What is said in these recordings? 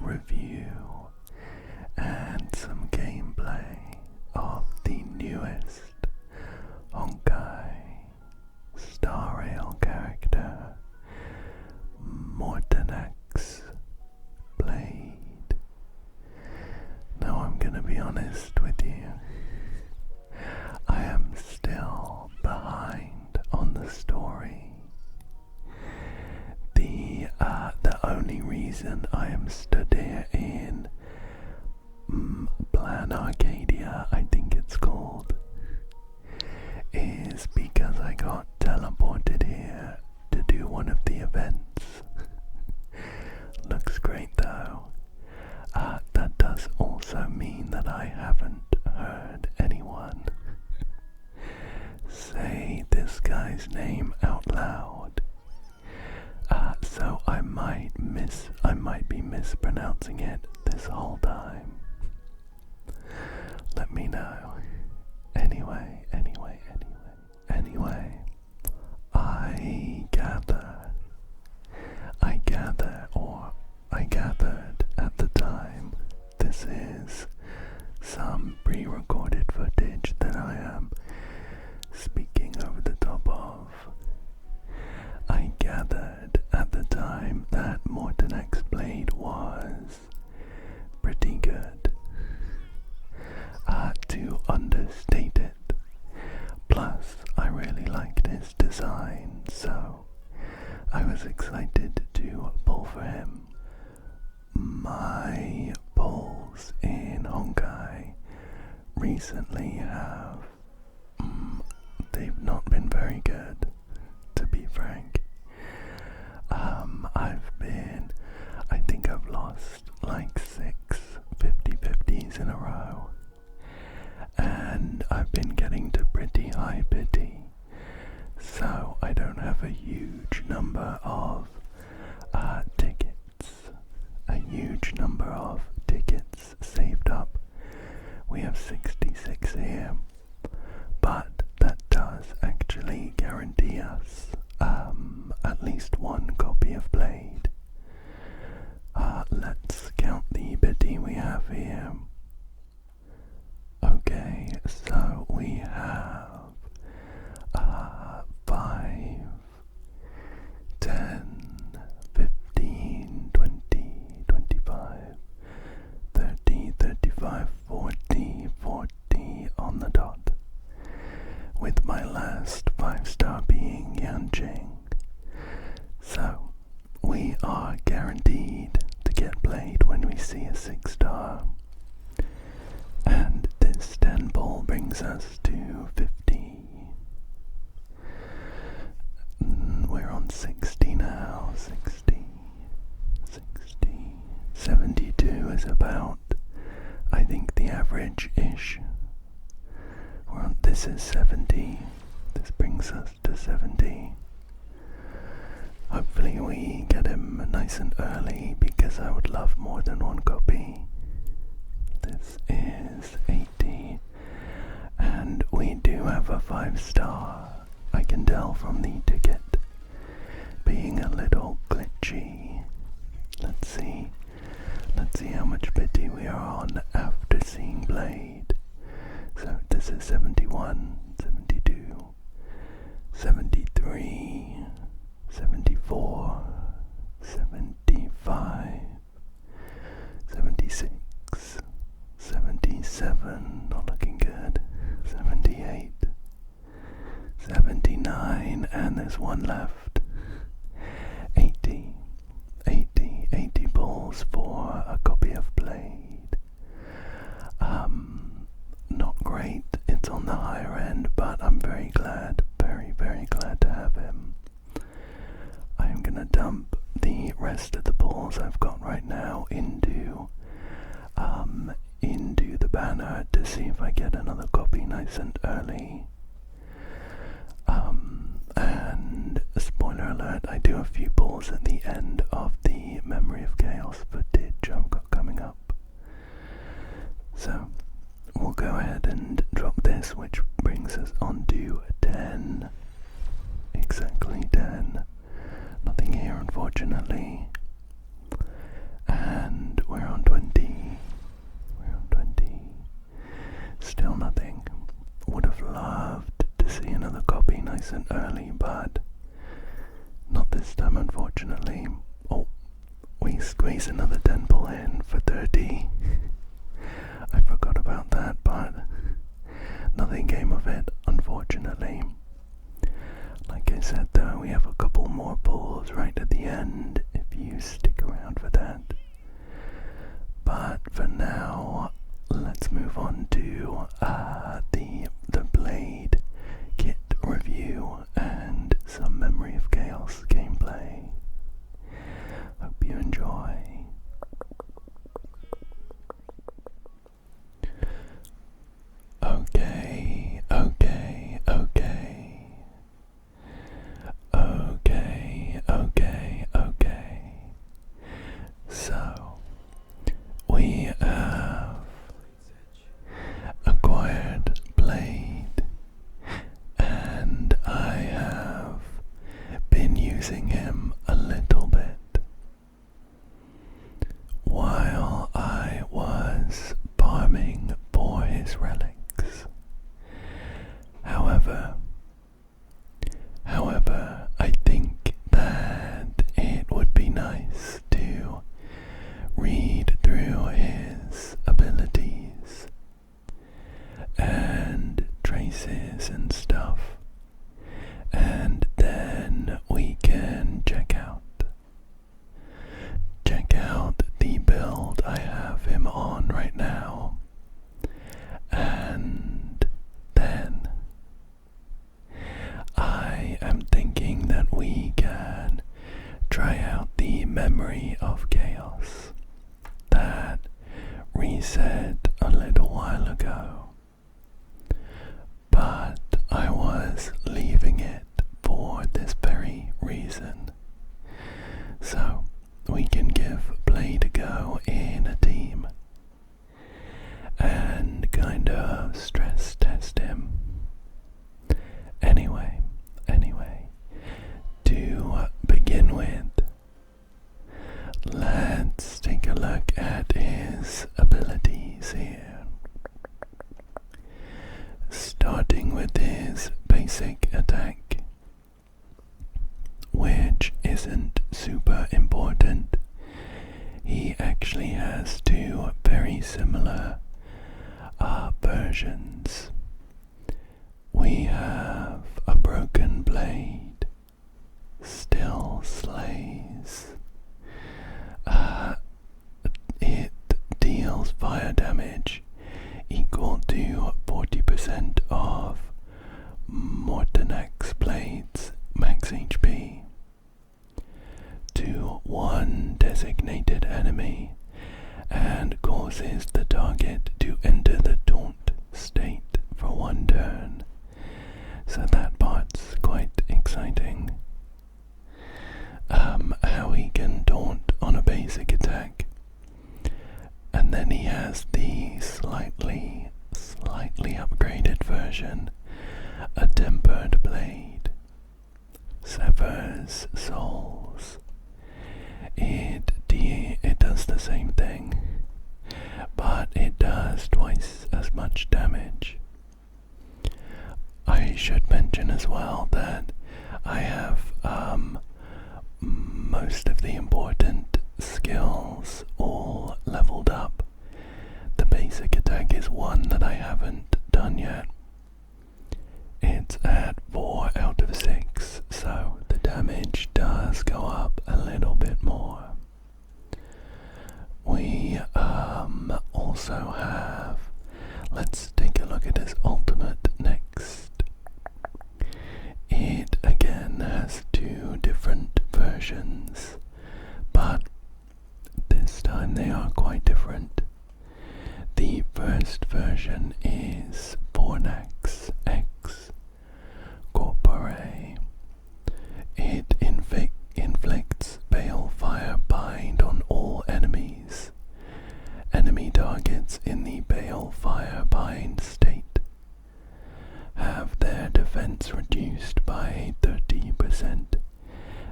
review and some gameplay of the newest Honkai Star Rail character, Mortenax Blade. Now I'm gonna be honest with you, I am still behind on the story. The only reason I am stood here in Plan Arcadia, I think it's called, is because I got teleported here to do one of the events. Looks great though. That does also mean that I haven't heard anyone say this guy's name out loud. So I might be mispronouncing it this whole time. Let me know. Anyway, I gathered at the time, this is some pre-recorded footage that I am speaking over the top of. I gathered at the time that Mortenax Blade was pretty good. To understate it. Plus, I really liked his design, so I was excited to pull for him. My pulls in Honkai recently have they've not been very good, to be frank. I think I've lost like 6 50-50s in a row, and I've been getting to pretty high pity, so I don't have a huge number of tickets saved up. We have 66 here, but that does actually guarantee us at least one copy of Blade. Let's count the pity we have here. Okay, so we have 5, 10, 15, 20, 25, 30, 35, 40 on the dot, with my last 5-star being Yanjing. So, we are guaranteed to get Blade when we see a 6-star. And this 10 pull brings us to 50. We're on 60 now. 60. 72 is about, I think, the average-ish. This is 70. This brings us to 70. Hopefully we get him nice and early, because I would love more than one copy. This is 80, and we do have a 5-star. I can tell from the ticket being a little glitchy. Let's see how much pity we are on after seeing Blade. So this is 71, 72, 73, 74, 75, 76, 77, not looking good, 78, 79, and there's one left. 80 pulls for a copy of Blade. Not great, it's on the higher end, but I'm very glad, very glad to have him. I'm gonna dump the rest of the pulls I've got right now into the banner to see if I get another copy nice and early. And spoiler alert, I do a few pulls at the end of the Memory of Chaos footage I've got coming up. So we'll go ahead and drop this, which brings us on to 10. Exactly 10. Nothing here, unfortunately. And we're squeeze another 10 pull in for 30. I forgot about that, but nothing came of it, unfortunately. Like I said though, we have a couple more pulls right at the end if you stick around for that. But for now, let's move on to the Blade kit review and some Memory of Chaos gameplay. Hope you enjoy. Okay. So, we have acquired Blade, and I have been using him a little bit while I was farming for his relics. However, I think that it would be nice to read through his abilities and traces and stuff, and then we can check out the build I have him on right now, and then I am thinking that we can try out the Memory of Chaos that reset a little while ago, but I was leaving it for this very reason, so we can give Blade a go in a team and kind of stress test him. Anyway, to begin with, let's take a look at his abilities here. Starting with his basic attack, which isn't super important. He actually has two very similar versions. We have a broken blade, still slays. It deals fire damage equal to 40% of Mortenax Blade's max HP to one designated enemy and causes the target to enter the taunt state for one turn. So that part's quite exciting. How he can taunt on a basic attack, and then he has the slightly upgraded version, a tempered blade, severs souls. It does the same thing, but it does twice as much damage. I should mention as well that I have most of the important skills all leveled up. The basic attack is one that I haven't done yet. It's at 4 out of 6, so the damage does go up a little bit more. We also have, let's take a look at his ultimate next. It again has two different versions, but this time they are quite different. The first version is Mortenax X Corpore. It inflicts Balefire Bind on all enemies. Enemy targets in the Balefire Bind state have their defense reduced by 30%,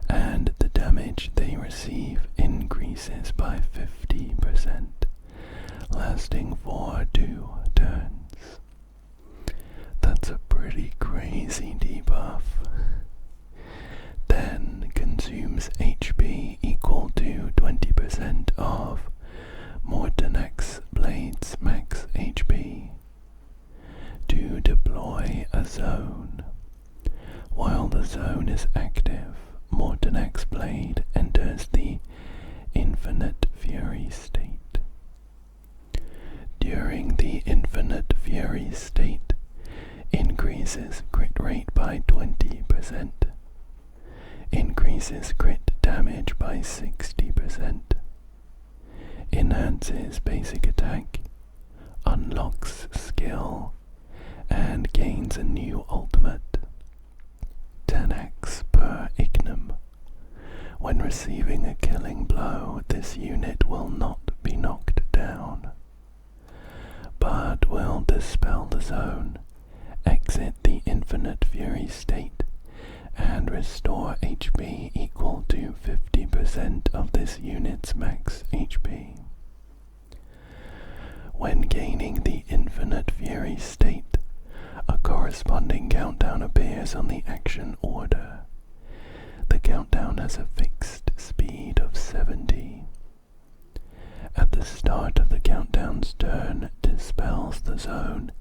and the damage they receive increases by 50%, lasting for 2 turns. That's a pretty crazy debuff. Then consumes HP equal to 20% Fury state. During the Infinite Fury state, increases crit rate by 20%, increases crit damage by 60%, enhances basic attack, unlocks skill, and gains a new ultimate. 10x per ignum. When receiving a killing blow, this unit will not be knocked down, but will dispel the zone, exit the Infinite Fury state, and restore HP equal to 50% of this unit's max HP. When gaining the Infinite Fury state, a corresponding countdown appears on the action order. The countdown has a fixed speed of 70. At the start of the countdown's turn, dispels the zone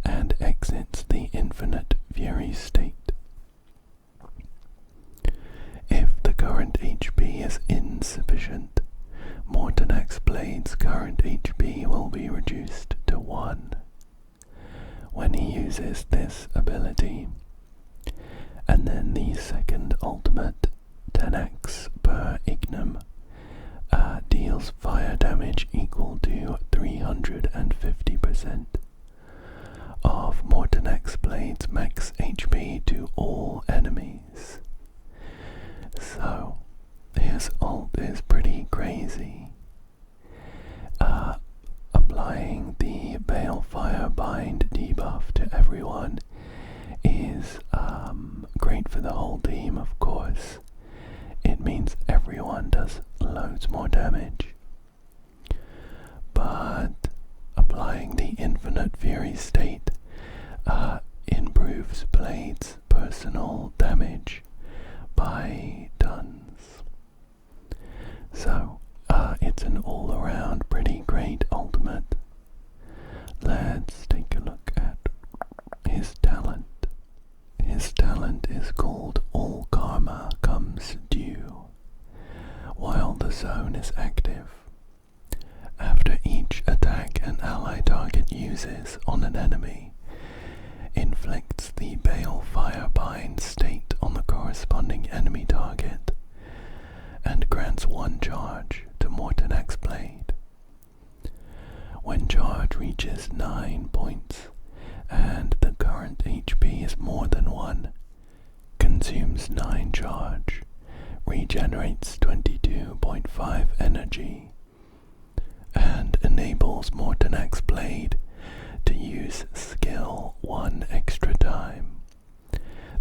and exits the Infinite Fury state. If the current HP is insufficient, Mortenax Blade's current HP will be reduced to 1. When he uses this ability, and then the second ultimate, 10x per ignum, deals fire damage equal to 350% of Mortenax Blade's max HP to all enemies. So, his ult is pretty crazy. Applying the Balefire Bind debuff to everyone is great for the whole team, of course. It means everyone does loads more damage. But applying the Infinite Fury state improves Blade's personal damage by tons. So, it's an all-around pretty great ultimate. Let's take a look at his talent. His talent is called All Karma Comes Due. While the zone is active, after each attack an ally target uses on an enemy, inflicts the Balefire Bind state on the corresponding enemy target, and grants 1 charge to Mortenax Blade. When charge reaches 9 points, and the current HP is more than 1, consumes 9 charge, regenerates 22.5 energy, and enables Mortenax Blade to use skill 1 extra time.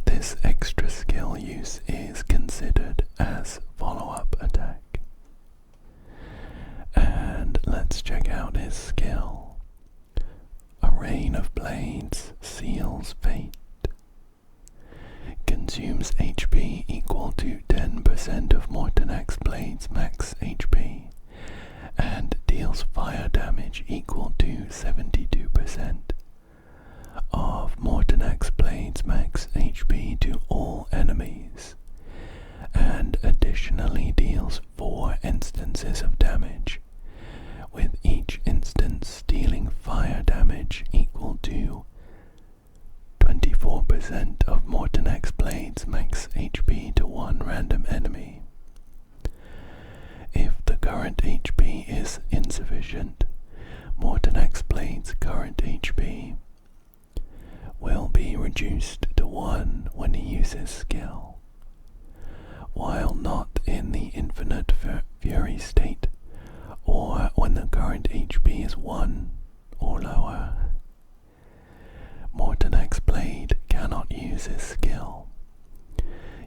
This extra skill use is considered as follow-up attack. And let's check out his skill. A Rain of Blades seals fate. Consumes HP equal to 10% of Mortenax Blade's max HP, and deals fire damage equal to 72% of Mortenax Blade's max HP to all enemies, and additionally deals 4 instances of damage, with each instance dealing fire damage equal to 24% of Mortenax Blade's max HP to 1 random enemy. If the current HP is insufficient, Mortenax Blade's current HP will be reduced to 1 when he uses skill. While not in the Infinite Fury state, or when the current HP is 1 or lower, Mortenax Blade cannot use his skill.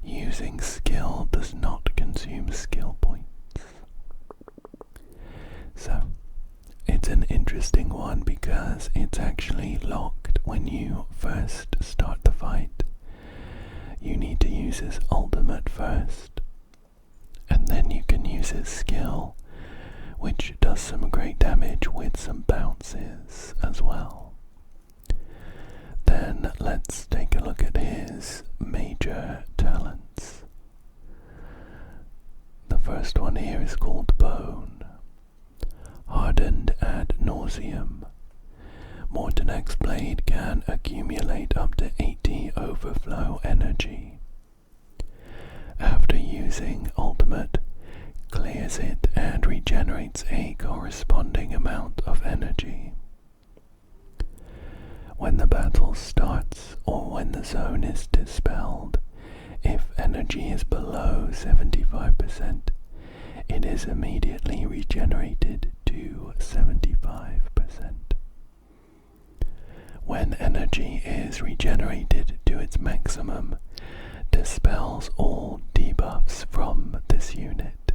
Using skill does not consume skill points. So, it's an interesting one because it's actually locked when you first start the fight. You need to use his ultimate first, and then you can use his skill, which does some great damage with some bounces as well. Then let's take a look at his major talents. The first one here is called Bone. nauseam. Mortenax Blade can accumulate up to 80 overflow energy. After using ultimate, clears it and regenerates a corresponding amount of energy. When the battle starts or when the zone is dispelled, if energy is below 75%, it is immediately regenerated to 75%. When energy is regenerated to its maximum, dispels all debuffs from this unit.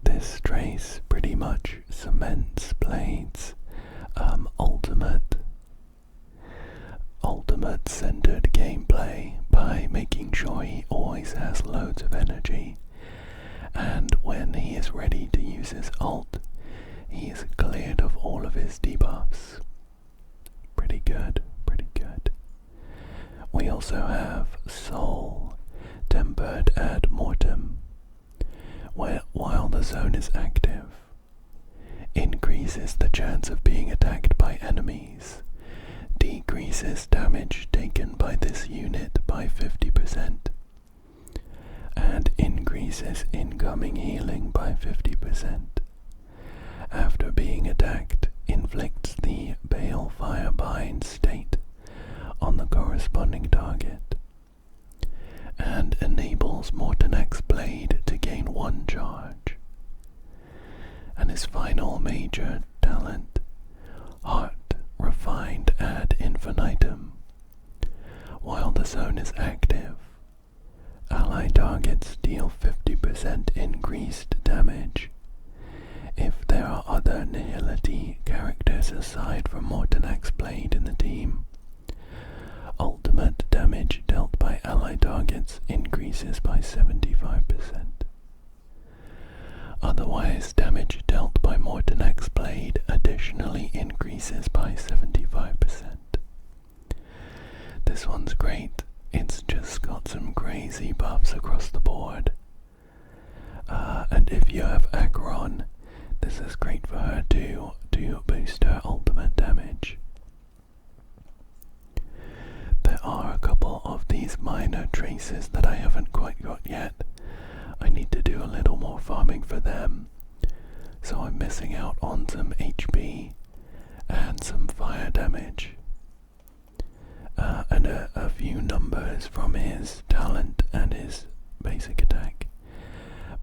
This trace pretty much cements Blade's ultimate centered gameplay by making sure he always has loads of energy, and when he is ready to use his ult, he is cleared of all of his debuffs. Pretty good, pretty good. We also have Soul, tempered ad mortem, where while the zone is active, increases the chance of being attacked by enemies, decreases damage taken by this unit by 50%, and increases incoming healing by 50%. After being attacked, inflicts the Balefire Bind state on the corresponding target, and enables Mortenax Blade to gain 1 charge. And his final major talent, Heart Refined ad infinitum. While the zone is active, ally targets deal 50% increased damage. If there are other Nihility characters aside from Mortenax Blade in the team, ultimate damage dealt by ally targets increases by 75%. Otherwise, damage dealt by Mortenax Blade additionally increases by 75%. This one's great. It's just got some crazy buffs across the board. And if you have Acheron, this is great for her too, to boost her ultimate damage. There are a couple of these minor traces that I haven't quite got yet. I need to do a little more farming for them, so I'm missing out on some HP and some fire damage, and a few numbers from his talent and his basic attack,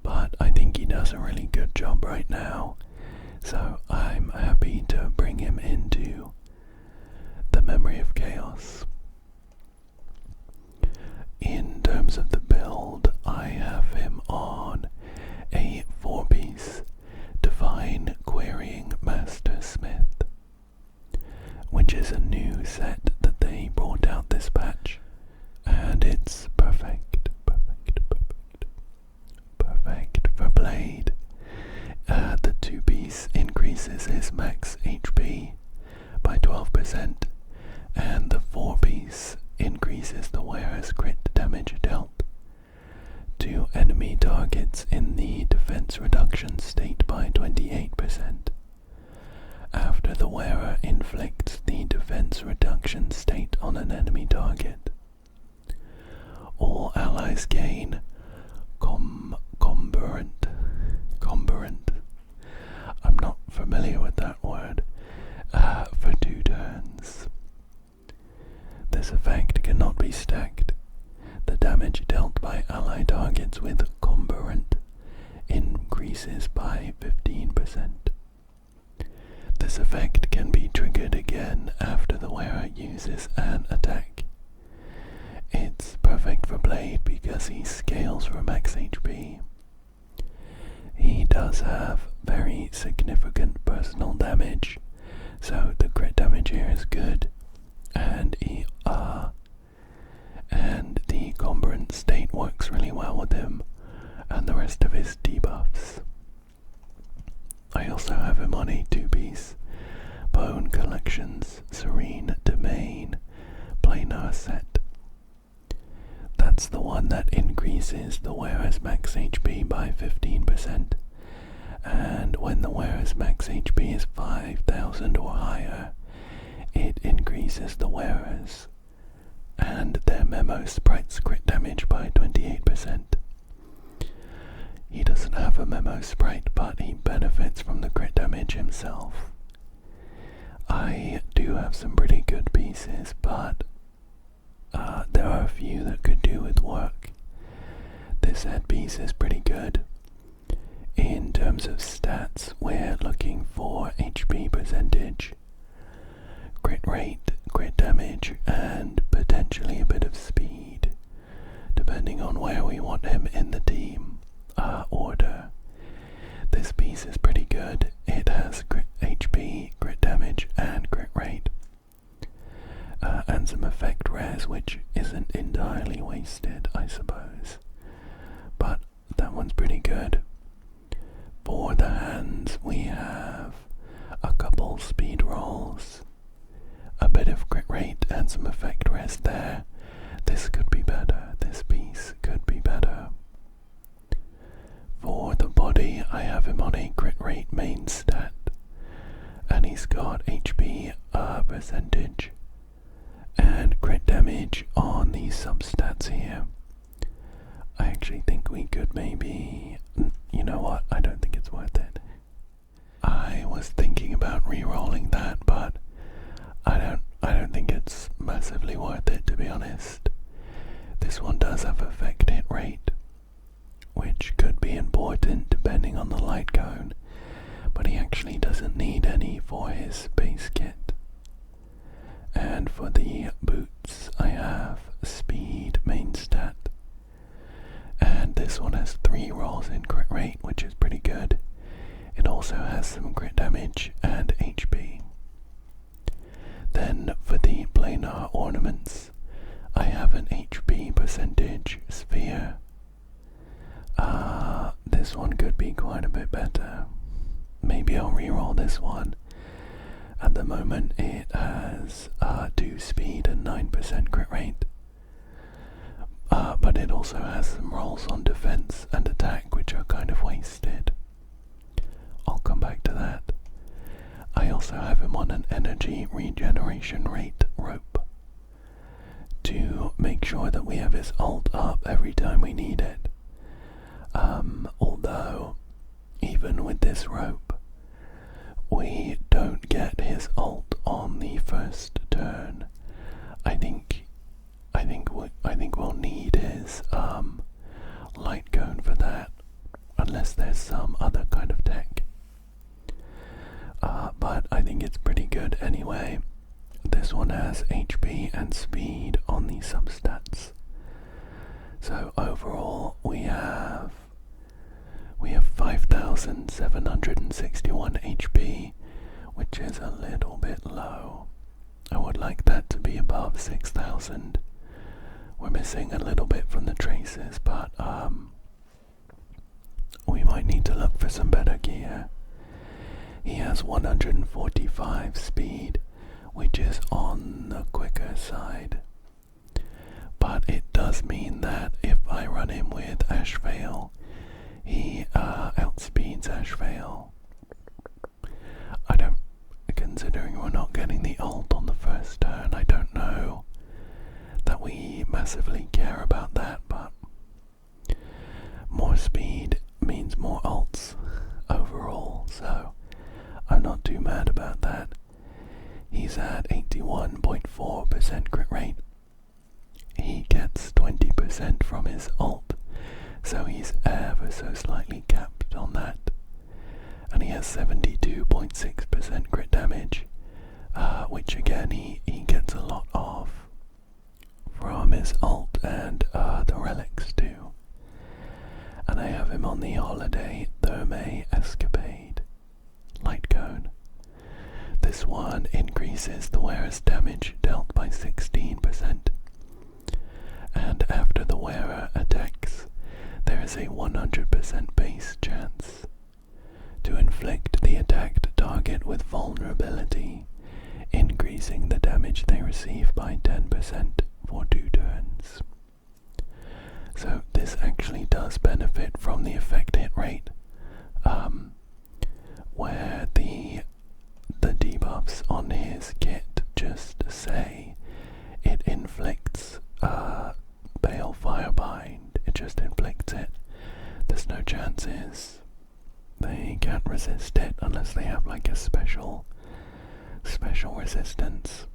but I think he does a really good job right now, so I'm happy to bring him into the Memory of Chaos. In terms of the build, I have him on a 4-piece Divine Querying Master Smith, which is a new set that they brought out this patch, and it's perfect for Blade. The 2-piece increases his max HP by 12%, and the 4-piece increases the wearer's crit damage dealt to enemy targets in the defense reduction state by 28%. After the wearer inflicts the defense reduction state on an enemy target, all allies gain comburant. I'm not familiar with that word. For 2 turns. This effect cannot be stacked. The damage dealt by ally targets with comburant increases by 15%. This effect can be triggered again after the wearer uses an attack. It's perfect for Blade because he scales for max HP. He does have very significant personal damage, so the crit damage here is good, and the comburant state works really well with him and the rest of his debuffs. I also have him on a 2-piece Bone Collections Serene Domain planar set. That's the one that increases the wearer's max HP by 15%, and when the wearer's max HP is 5,000 or higher, it increases the wearer's and their memo sprite's crit damage by 28%. He doesn't have a memo sprite, but he benefits from the crit damage himself. I do have some pretty good pieces, but there are a few that could do with work. This headpiece is pretty good. In terms of stats, we're looking for HP percentage, crit rate, crit damage, and potentially a bit of speed, depending on where we want him in the team order. This piece is pretty good. It has crit HP, crit damage, and crit rate, and some effect rares, which isn't entirely wasted, I suppose. But that one's pretty good. For the hands, we have a couple speed rolls, a bit of crit rate, and some effect rares there. This could be better. This piece could be better. For the body, I have him on a crit rate main stat, and he's got HP percentage and crit damage on the substats here. I actually think we could maybe, you know what, I don't think it's worth it. I was thinking about re-rolling that, but I don't think it's massively worth it, to be honest. This one does have effect hit rate, which could be important depending on the light cone, but he actually doesn't need any for his base kit. And for the boots, I have speed main stat, and this one has 3 rolls in crit rate, which is pretty good. It also has some crit damage and HP. Then for the planar ornaments, I have an HP percentage sphere. This one could be quite a bit better. Maybe I'll reroll this one. At the moment it has 2 speed and 9% crit rate. But it also has some rolls on defense and attack, which are kind of wasted. I'll come back to that. I also have him on an energy regeneration rate rope to make sure that we have his ult up every time we need it. Although, even with this rope, we don't get his ult on the first turn. I think we'll need his light cone for that, unless there's some other kind of tech. But I think it's pretty good anyway. This one has HP and speed on the substats. So overall we have 5,761 HP, which is a little bit low. I would like that to be above 6,000. We're missing a little bit from the traces, but we might need to look for some better gear. He has 145 speed, which is on the quicker side. But it does mean that if I run him with Ashvale, he outspeeds Ashvale. Considering we're not getting the ult on the first turn, I don't know that we massively care about that, but more speed means more ults overall, so I'm not too mad about that. He's at 81.4% crit rate. He gets 20% from his ult, so he's ever so slightly capped on that. And he has 72.6% crit damage, which again he gets a lot of from his ult and the relics too. And I have him on the Holiday Thermae Escapade light cone. This one increases the wearer's damage dealt by 16%, and after the wearer attacks, there is a 100% base chance to inflict the attacked target with vulnerability, increasing the damage they receive by 10% for 2 turns. So this actually does benefit from the effect hit rate, They can't resist it unless they have like a special resistance.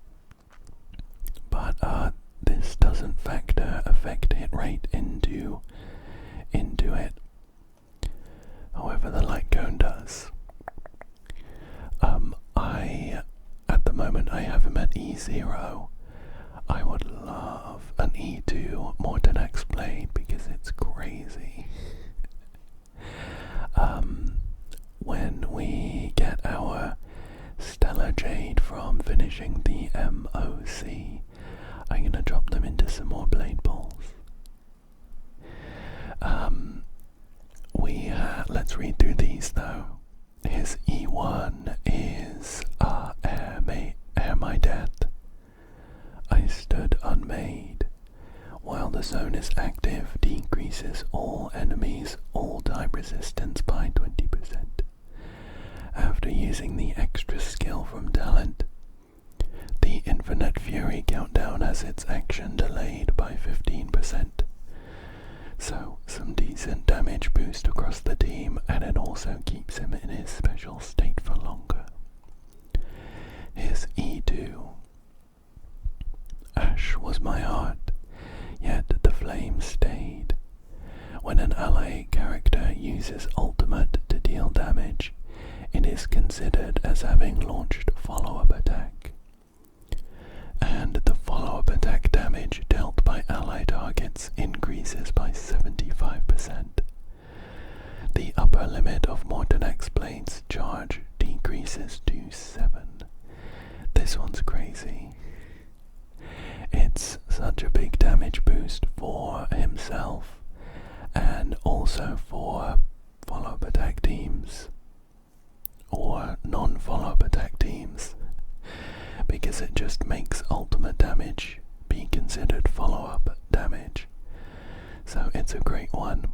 But this doesn't affect hit rate into it. However, the light cone does. At the moment I have him at E0. I would love an E2 Mortenax Blade because it's crazy. When we get our Stellar Jade from finishing the MOC, I'm gonna drop them into some more blade balls. Let's read through these though. His E1 is ere my death. I stood unmade. While the zone is active, decreases all enemies all-type resistance by 20%. After using the extra skill from talent, the Infinite Fury countdown has its action delayed by 15%. So, some decent damage boost across the team, and it also keeps him in his special state for longer. His E2. Ash was my heart, yet the flame stayed. When an ally character uses ultimate to deal damage, it is considered as having launched follow-up attack. And the follow-up attack damage dealt by ally targets increases by 75%. The upper limit of Mortenax Blade's charge decreases to 7. This one's crazy. It's such a big damage boost for himself and also for follow-up attack teams or non-follow-up attack teams, because it just makes ultimate damage be considered follow-up damage. So it's a great one.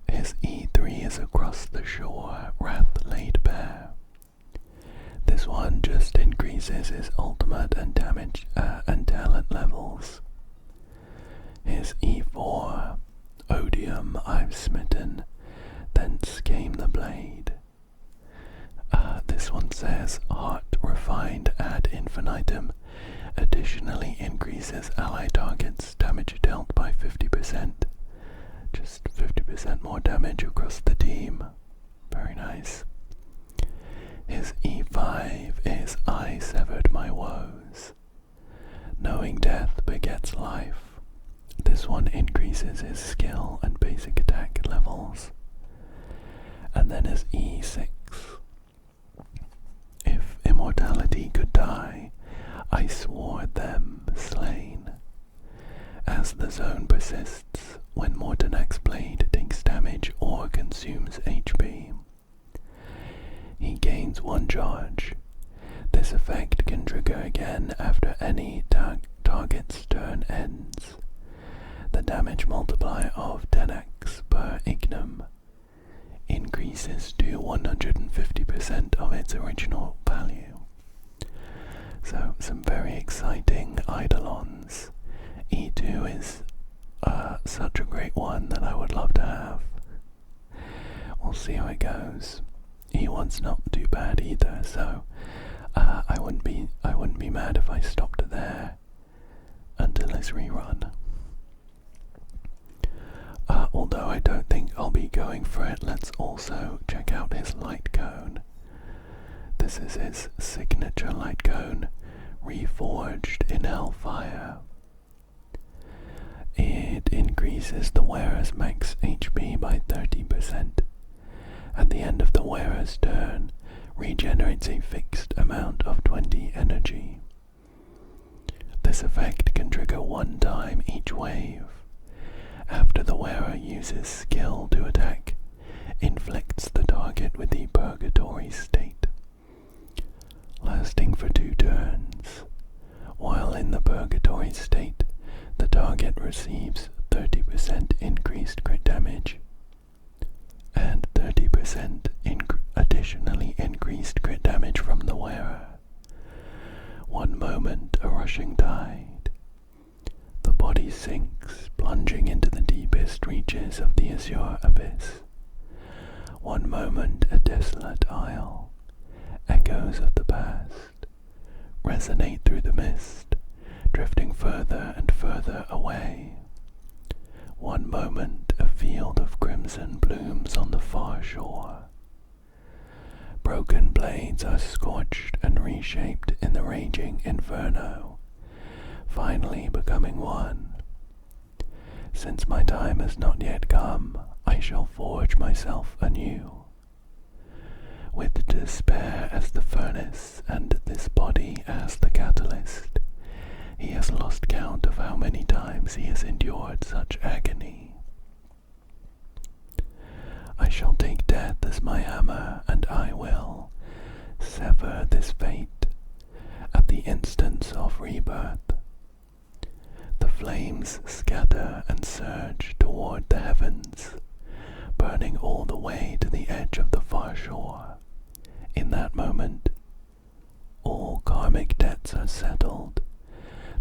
His E3 is Across the Shore, Wrath Laid Bare. This one just increases his ultimate and damage and talent levels. His E4, Odium I've smitten, thence came the blade. This one says Heart Refined ad infinitum, additionally increases ally targets damage dealt by 50%. Just 50% more damage across the team. Very nice. His E5 is I severed my woes. Knowing death begets life. This one increases his skill and basic attack levels. And then his E6. If immortality could die, I swore them slain. As the zone persists, when Mortenax Blade takes damage or consumes HP, he gains 1 charge. This effect can trigger again after any target's turn ends. The damage multiplier of 10x per ignum increases to 150% of its original value. So some very exciting eidolons. E2 is such a great one that I would love to have. We'll see how it goes. E1's not too bad either, so I wouldn't be mad if I stopped there until this rerun. Although I don't think I'll be going for it, let's also check out his light cone. This is his signature light cone, reforged in Hellfire. It increases the wearer's max HP by 30%. At the end of the wearer's turn, regenerates a fixed amount of 20 energy. This effect can trigger 1 time each wave. After the wearer uses skill to attack, inflicts the target with the purgatory state, lasting for 2 turns. While in the purgatory state, the target receives 30% increased crit damage and 30% additionally increased crit damage from the wearer. 1 moment, a rushing tide. The body sinks, plunging into the deepest reaches of the azure abyss. One moment a desolate isle, echoes of the past resonate through the mist, drifting further and further away. One moment a field of crimson blooms on the far shore. Broken blades are scorched and reshaped in the raging inferno, finally becoming one. Since my time has not yet come, I shall forge myself anew. With despair as the furnace and this body as the catalyst, he has lost count of how many times he has endured such agony. I shall take death as my hammer, and I will sever this fate at the instance of rebirth. The flames scatter and surge toward the heavens, burning all the way to the edge of the far shore. In that moment, all karmic debts are settled.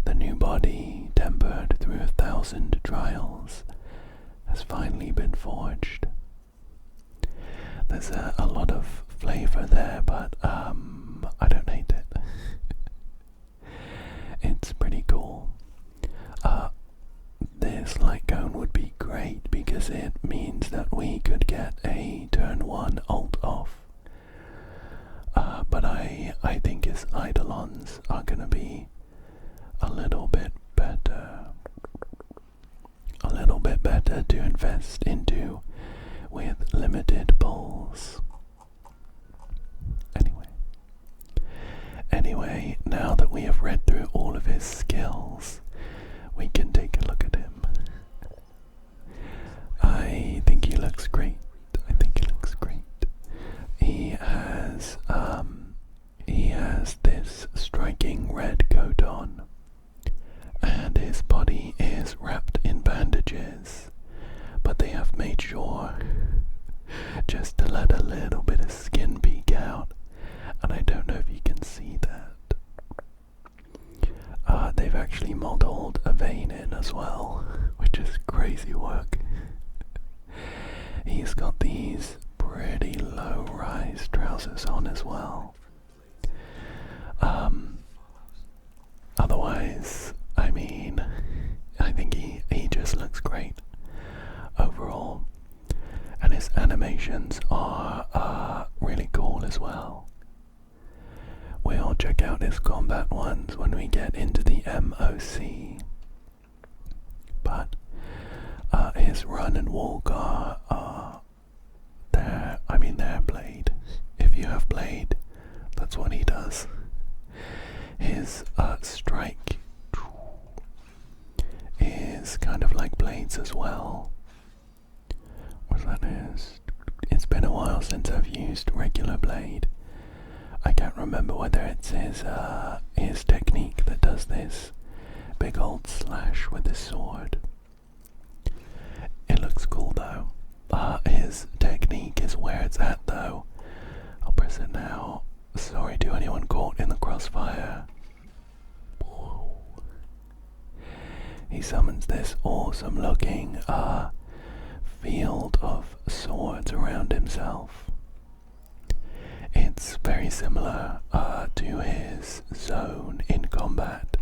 The new body, tempered through 1,000 trials, has finally been forged. There's a lot of flavor there, but I don't hate it. It's pretty cool. This light cone would be great because it means that we could get a turn 1 ult off. But I think his eidolons are gonna be a little bit better to invest into with limited pulls. Anyway, now that we have read through all of his skills, we can take a look at him. I think he looks great. He has this striking red coat on, and his body is wrapped in bandages, but they have made sure just to let a little bit of skin peek out, and I don't know if you can see that. They've actually modeled a vein in as well, which is crazy work. He's got these pretty low-rise trousers on as well. Otherwise, I mean, I think he just looks great overall, and his animations are really cool as well. We'll check out his combat ones when we get into the MOC, but his run and walk are they're Blade. If you have Blade, that's what he does. His strike is kind of like Blade's as well. What that is? It's been a while since I've used regular Blade. I can't remember whether it's his technique that does this big old slash with his sword. It looks cool though. His technique is where it's at though. I'll press it now. Sorry to anyone caught in the crossfire. Whoa. He summons this awesome looking field of swords around himself. It's very similar to his zone in combat.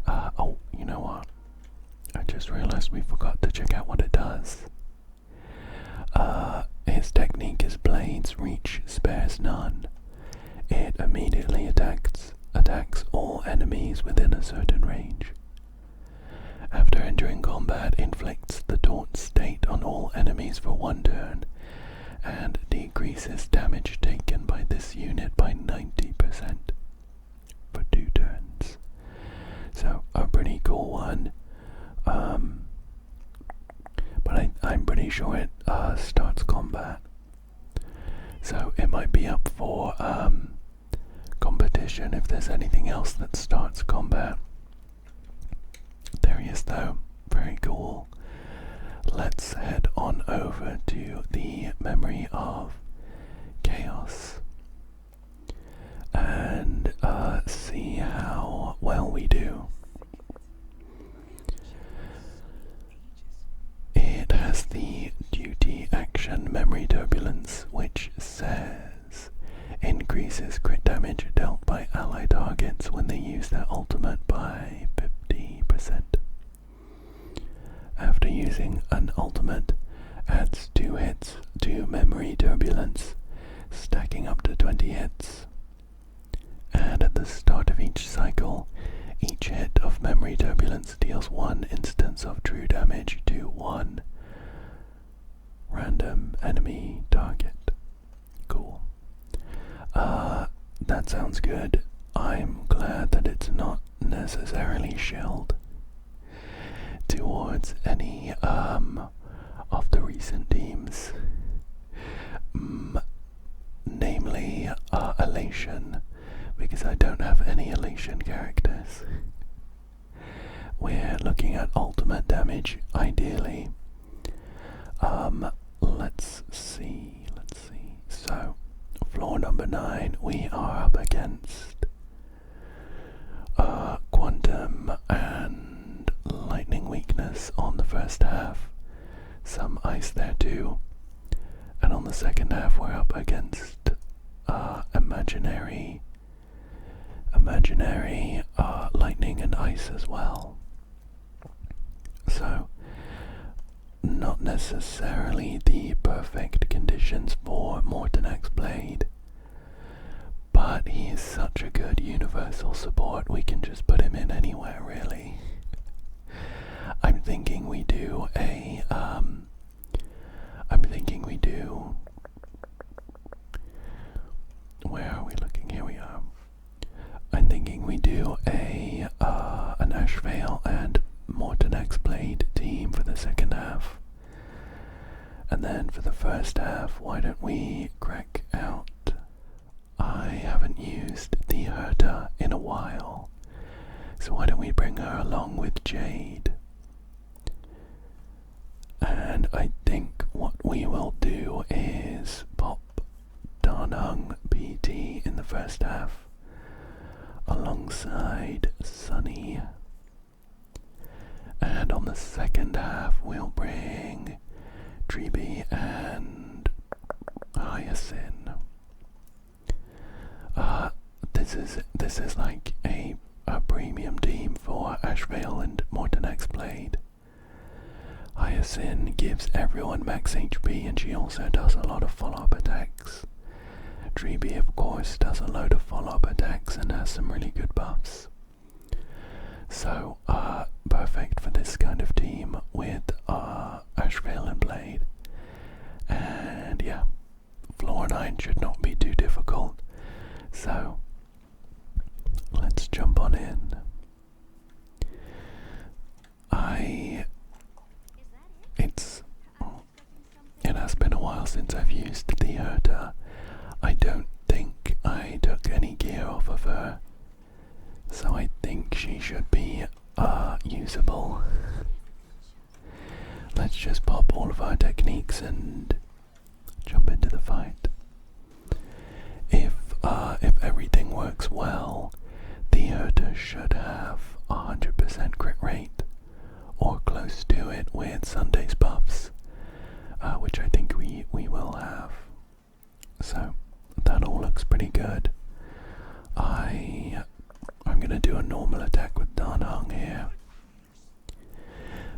Oh, you know what? I just realized we forgot to check out what it does. His technique is Blade's Reach spares none. It immediately attacks all enemies within a certain range. After entering combat, inflicts the taunt state on all enemies for 1 turn, and decreases damage taken by this unit by 90% for 2 turns. So a pretty cool one. But I'm pretty sure it starts combat, so it might be up for competition if there's anything else that starts combat. There he is though, very cool. Let's head on over to the Memory of Chaos and see how well we do. It has the duty elation memory turbulence, which says increases crit damage dealt by ally targets when they use their ultimate by 50%. After using an ultimate, adds 2 hits to memory turbulence, stacking up to 20 hits. And at the start of each cycle, each hit of memory turbulence deals 1 instance of true damage to 1 random enemy target. Cool. That sounds good. I'm glad that it's not necessarily shelled towards any of the recent teams. Namely, Elation, because I don't have any Elation characters. We're looking at ultimate damage, ideally. Let's see. So, floor number 9, we are up against Quantum and Lightning Weakness on the first half. Some ice there too. And on the second half we're up against imaginary lightning and ice as well. So, not necessarily the perfect conditions for Mortenax Blade, but he is such a good universal support, we can just put him in anywhere really. I'm thinking we do where are we looking? Here we are. I'm thinking we do an Ashvale and Mortenax Blade team for the second half. And then for the first half, why don't we crack out... I haven't used the Herta in a while, so why don't we bring her along with Jade? And I think what we will do is pop Darnung PT in the first half alongside Sunny, and on the second half we'll bring Treeby and Hyacinth. This is like a premium team for Ashvale and Mortenax Blade. Hyacinth gives everyone max HP, and she also does a lot of follow-up attacks. Treeby, of course, does a load of follow-up attacks and has some really good buffs. So, perfect for this kind of team with Ashvale and Blade. And yeah, floor 9 should not be too difficult. So, let's jump on in. It has been a while since I've used the Herta. I don't think I took any gear off of her, so I think she should be usable. Let's just pop all of our techniques and jump into the fight. If everything works well, the Herta should have 100% crit rate, or close to it with Sunday's buffs, which I think we will have. So that all looks pretty good. I'm gonna do a normal attack with Darnung here,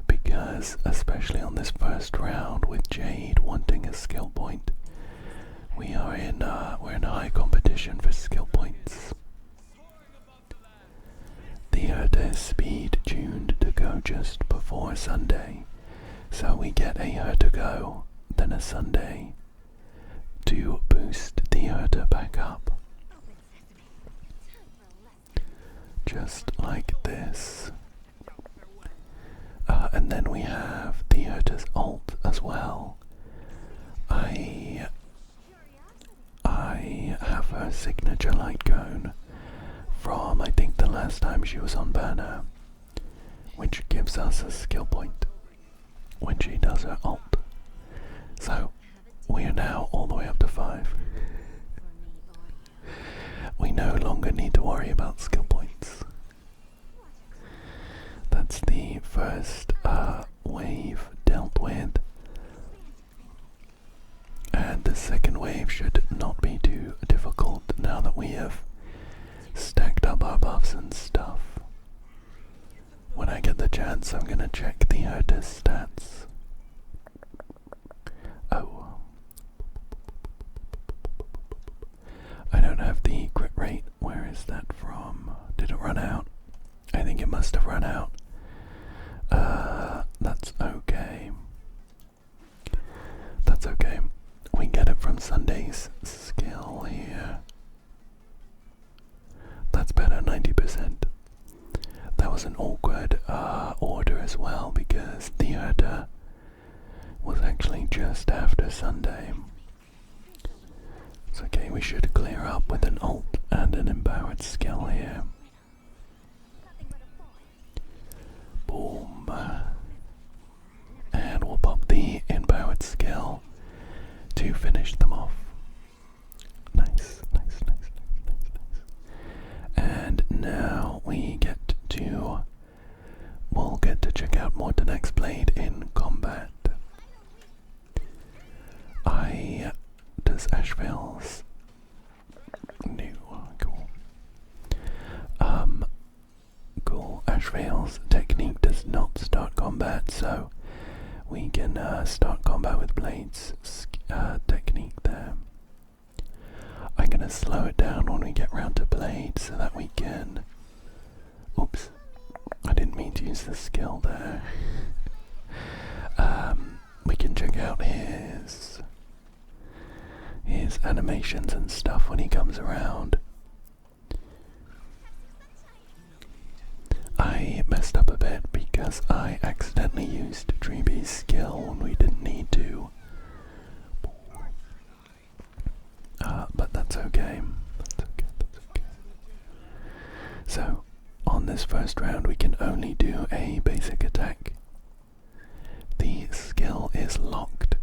because especially on this first round with Jade wanting a skill point, we're in high competition for skill points. The Herta is speed tuned to go just before Sunday, so we get a Herta go, then a Sunday to boost the Herta back up. Just like this. And then we have the Herta's ult as well. I have her signature light cone from, I think, the last time she was on banner, which gives us a skill point when she does her ult. So we are now all the way up to 5. We no longer need to worry about skill points. That's the first wave dealt with. second wave should not be too difficult now that we have stacked up our buffs and stuff. When I get the chance, I'm gonna check the Herta's stats. Oh. I don't have the crit rate. Where is that from? Did it run out? I think it must have run out. That's okay. That's okay. We get it from Sunday's skill here. That's better, 90%. That was an awkward order as well because the order was actually just after Sunday. It's okay, we should clear up with an ult and an empowered skill here. Boom. And we'll pop the empowered skill to finish them off. Nice, nice, nice, nice, nice, nice. And now we'll get to check out Mortenax Blade in combat. Does Ashvale's new cool. Cool. Ashvale's technique does not start combat, so we can start combat with Blade's technique there. I'm gonna slow it down when we get round to Blade so that we can. Oops, I didn't mean to use the skill there. We can check out his animations and stuff when he comes around. I messed up a bit because I accidentally used Dreamy's skill when we didn't need to. But that's okay. That's okay, that's okay. So, on this first round we can only do a basic attack. The skill is locked.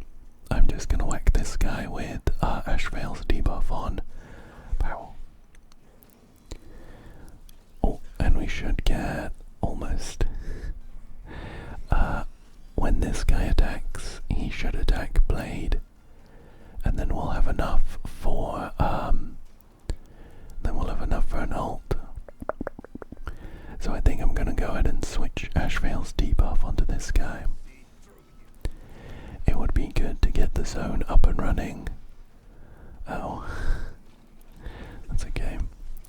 I'm just gonna whack this guy with Ashvale's debuff on. Pow. Oh, and we should get almost. When this guy attacks, he should attack Blade, and then we'll have enough for an ult. So I think I'm gonna go ahead and switch Ashvale's debuff onto this guy. It would be good to get the zone up and running. Oh, that's okay.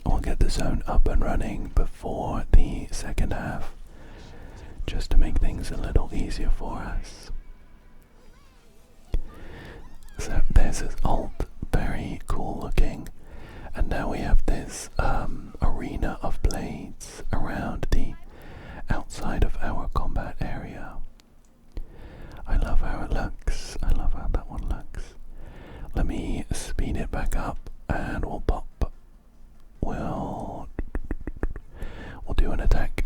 We'll get the zone up and running before the second half, just to make things a little easier for us. So there's his ult, very cool looking, and now we have this arena of blades around the outside of our combat area. I love how it looks. I love how that one looks. Let me speed it back up and we'll pop. We'll do an attack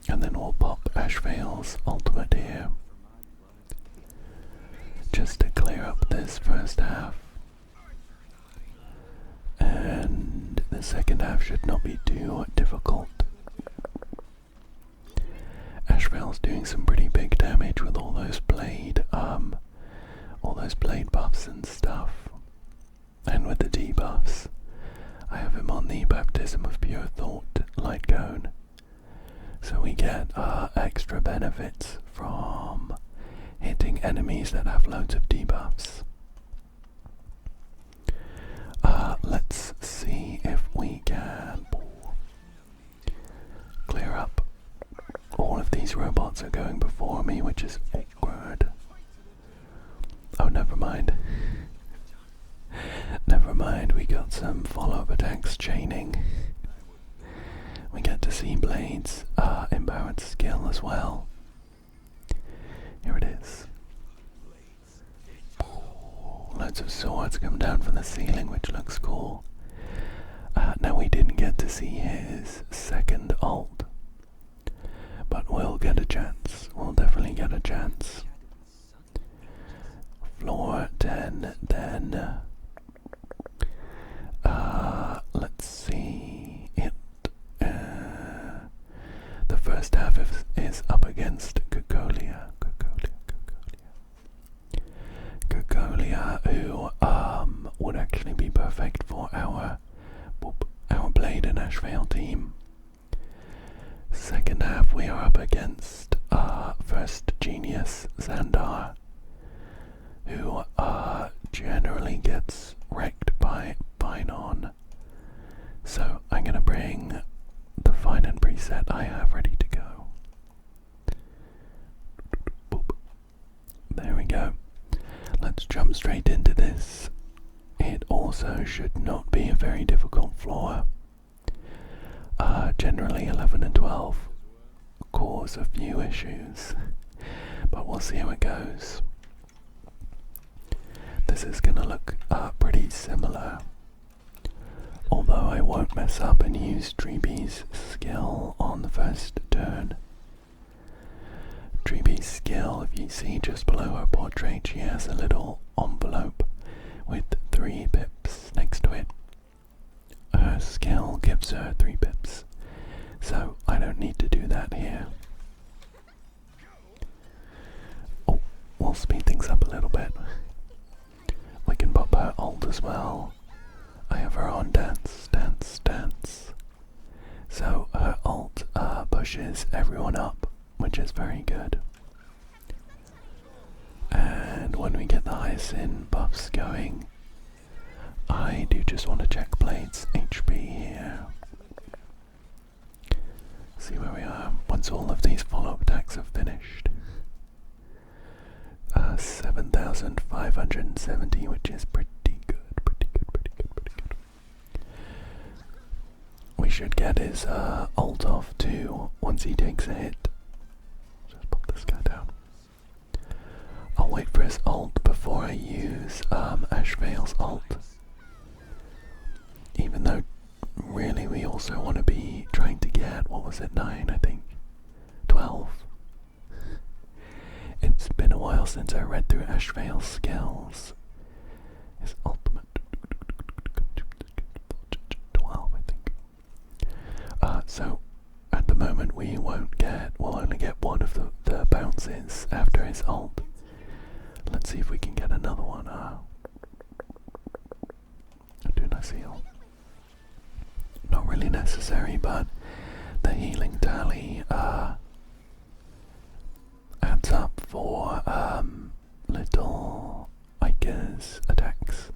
and then we'll pop Ashvale's ultimate here. Just to clear up this first half. And the second half should not be too difficult. Ashvale's doing some pretty big damage with all those blade buffs and stuff. And with the debuffs. I have him on the Baptism of Pure Thought light cone. So we get extra benefits from hitting enemies that have loads of debuffs. Let's see if we can clear up. All of these robots are going before me, which is awkward. Oh, never mind. Never mind, we got some follow-up attacks chaining. We get to see Blade's empowered skill as well. Here it is. Loads of swords come down from the ceiling, which looks cool. Now we didn't get to see his second ult, but we'll get a chance. We'll definitely get a chance. Floor 10, then. Let's see. The first half is up against Gogolia, who would actually be perfect for our Blade and Ashvale team. Second half we are up against first genius Xandar, who generally gets wrecked by Finon. So I'm gonna bring the Finon preset I have ready to go. Boop. There we go. Let's jump straight into this. It also should not be a very difficult floor. Generally 11 and 12 cause a few issues, but we'll see how it goes. This is gonna look pretty similar, although I won't mess up and use Treebee's skill on the first turn. Treebee's skill, if you see just below her portrait, she has a little envelope with 3 pips next to it. Her skill gives her 3 pips, so I don't need to do that here. Oh, we'll speed things up a little bit. We can pop her ult as well. I have her on dance, dance, dance. So her ult pushes everyone up, which is very good. And when we get the Hyacinth buffs going, I do just want to check Blade's HP here. See where we are once all of these follow-up attacks have finished. 7,570, which is pretty good, pretty good. We should get his ult off too once he takes a hit. Just pop this guy down. I'll wait for his ult before I use Ashvale's ult. Even though really we also want to be trying to get, what was it, 9 I think? 12. It's been a while since I read through Ashvale's skills. His ultimate 12 I think. So at the moment we'll only get one of the bounces after his ult. Let's see if we can get another one. Do nice heal. Not really necessary, but the healing tally adds up for little Ika's attacks.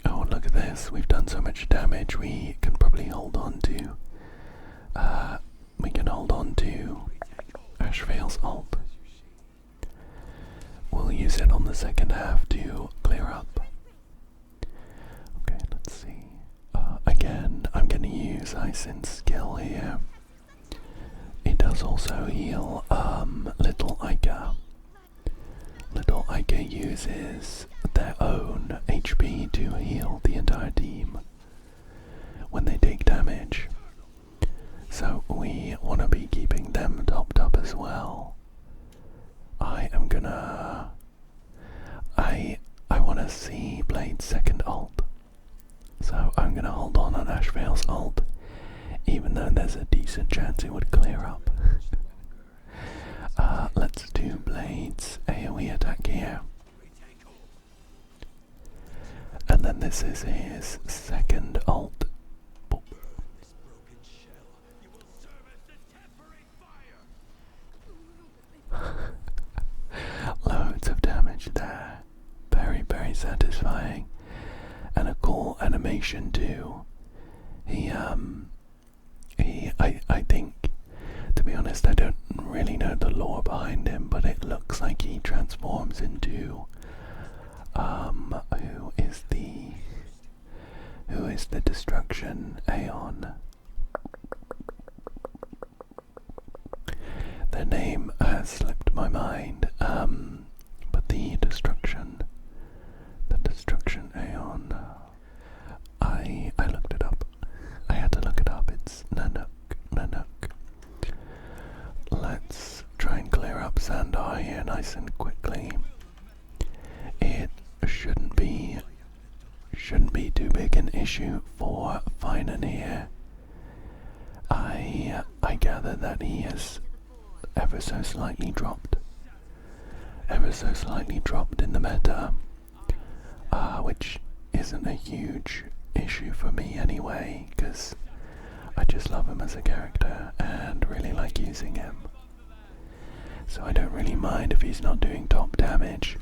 Oh, look at this. We've done so much damage. We can probably hold on to Ashvale's ult. We'll use it on the second half to clear up. Okay, let's see. Again, I'm going to use Hyacinth's skill here. It does also heal Little Ika. Little Ika uses their own HP to heal the entire team when they take damage. So we want to be keeping them topped up as well. I want to see Blade's second ult. So I'm going to hold on Ashvale's ult, even though there's a decent chance it would clear up. Let's do Blade's AoE attack here. And then this is his second ult. Boop. Loads of damage there. Very, very satisfying. And a cool animation too. I think, to be honest, I don't really know the lore behind him, but it looks like he transforms into who is the Destruction Aeon. Their name has slipped my mind, but the Destruction Aeon. I looked it up. I had to look it up. It's Nanook. Let's try and clear up Xandar here nice and quickly. It shouldn't be too big an issue for Finon here. I gather that he has ever so slightly dropped in the meta. which isn't a huge issue for me anyway, because I just love him as a character and really like using him. So I don't really mind if he's not doing top damage,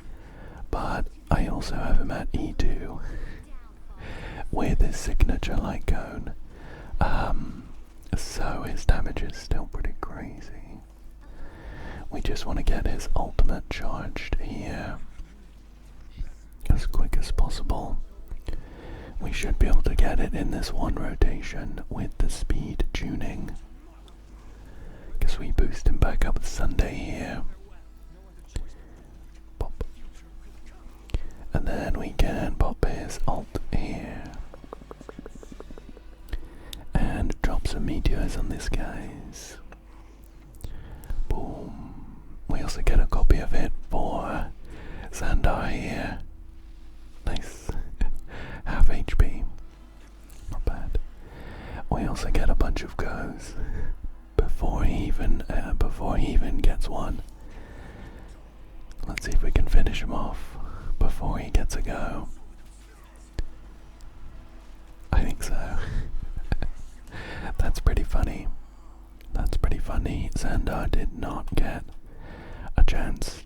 but I also have him at E2 with his signature light cone, so his damage is still pretty crazy. We just want to get his ultimate charged here as quick as possible. We should be able to get it in this one rotation with the speed tuning, because we boost him back up with Sunday here. Pop. And then we can pop his ult here. And drop some meteors on these guys. Boom. We also get a copy of it for Xandar here. Nice. Half HP. Not bad. We also get a bunch of goes before he even gets one. Let's see if we can finish him off before he gets a go. I think so. That's pretty funny. That's pretty funny. Xandar did not get a chance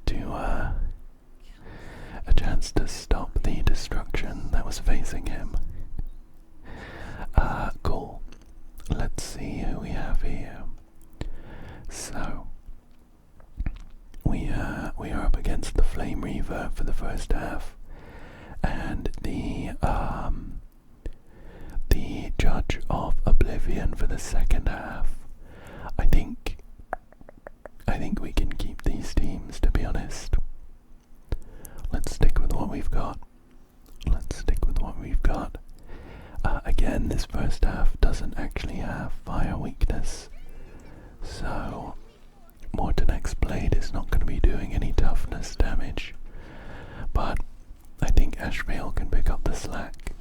to stop the destruction that was facing him. Cool. Let's see who we have here. So we are up against the Flame Reaver for the first half, and the Judge of Oblivion for the second half. I think we can keep these teams, to be honest. Let's stick with what we've got. Again, this first half doesn't actually have fire weakness, so Mortenax Blade is not going to be doing any toughness damage, but I think Ashvale can pick up the slack.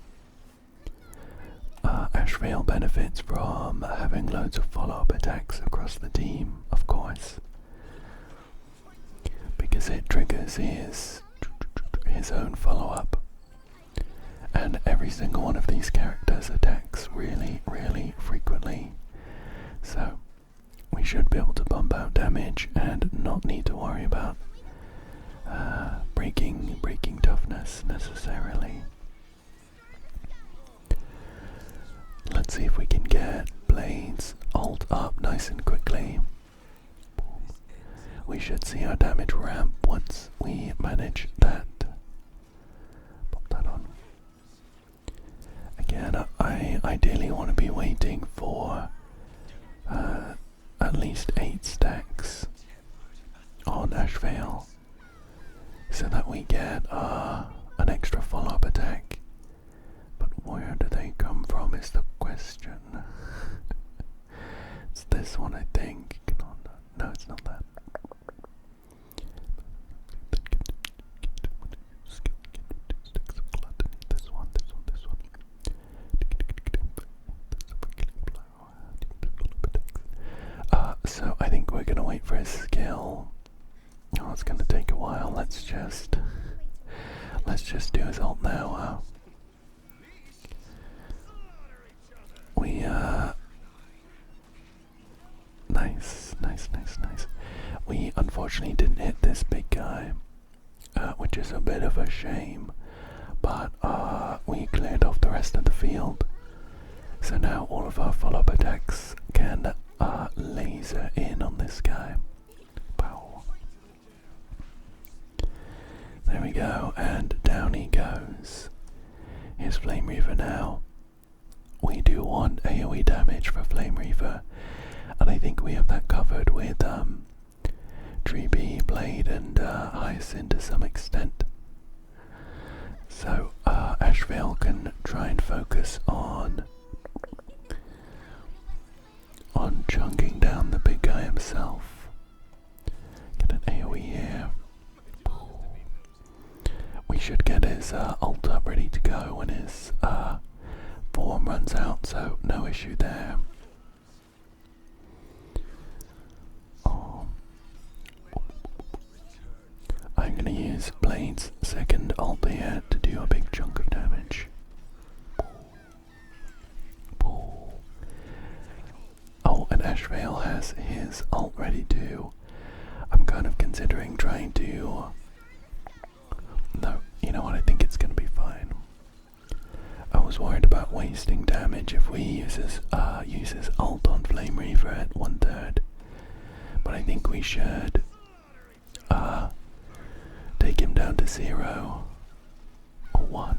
Ashvale benefits from having loads of follow-up attacks across the team, of course, because it triggers his own follow-up, and every single one of these characters attacks really, really frequently, so we should be able to bump out damage and not need to worry about breaking toughness necessarily. Let's see if we can get Blade's ult up nice and quickly. Boom. We should see our damage ramp once we manage that. Pop that on. Again, I ideally want to be waiting for at least 8 stacks on Ashvale, so that we get an extra follow-up attack. But where do they come from is the question. It's this one, I think. No, it's not that. This one. So I think we're gonna wait for his skill. Oh, it's gonna take a while. Let's just do his ult now. Nice. We unfortunately didn't hit this big guy, which is a bit of a shame, but we cleared off the rest of the field, so now all of our follow-up attacks can laser in on this guy. Pow. There we go, and down he goes. Here's Flame Reaver now. We do want AoE damage for Flame Reaver, and I think we have that covered with Tree Blade and Hyacinth to some extent. So Ashvale can try and focus on chunking down the big guy himself. Get an AoE here. We should get his ult up ready to go when his form runs out, so no issue there. I'm going to use use Blade's second ult here to do a big chunk of damage. Oh, and Ashvale has his ult ready too. I'm kind of considering trying to... No, you know what, I think it's gonna be fine. I was worried about wasting damage if we use his ult on Flame Reaver at 1/3. But I think we should take him down to 0 or 1.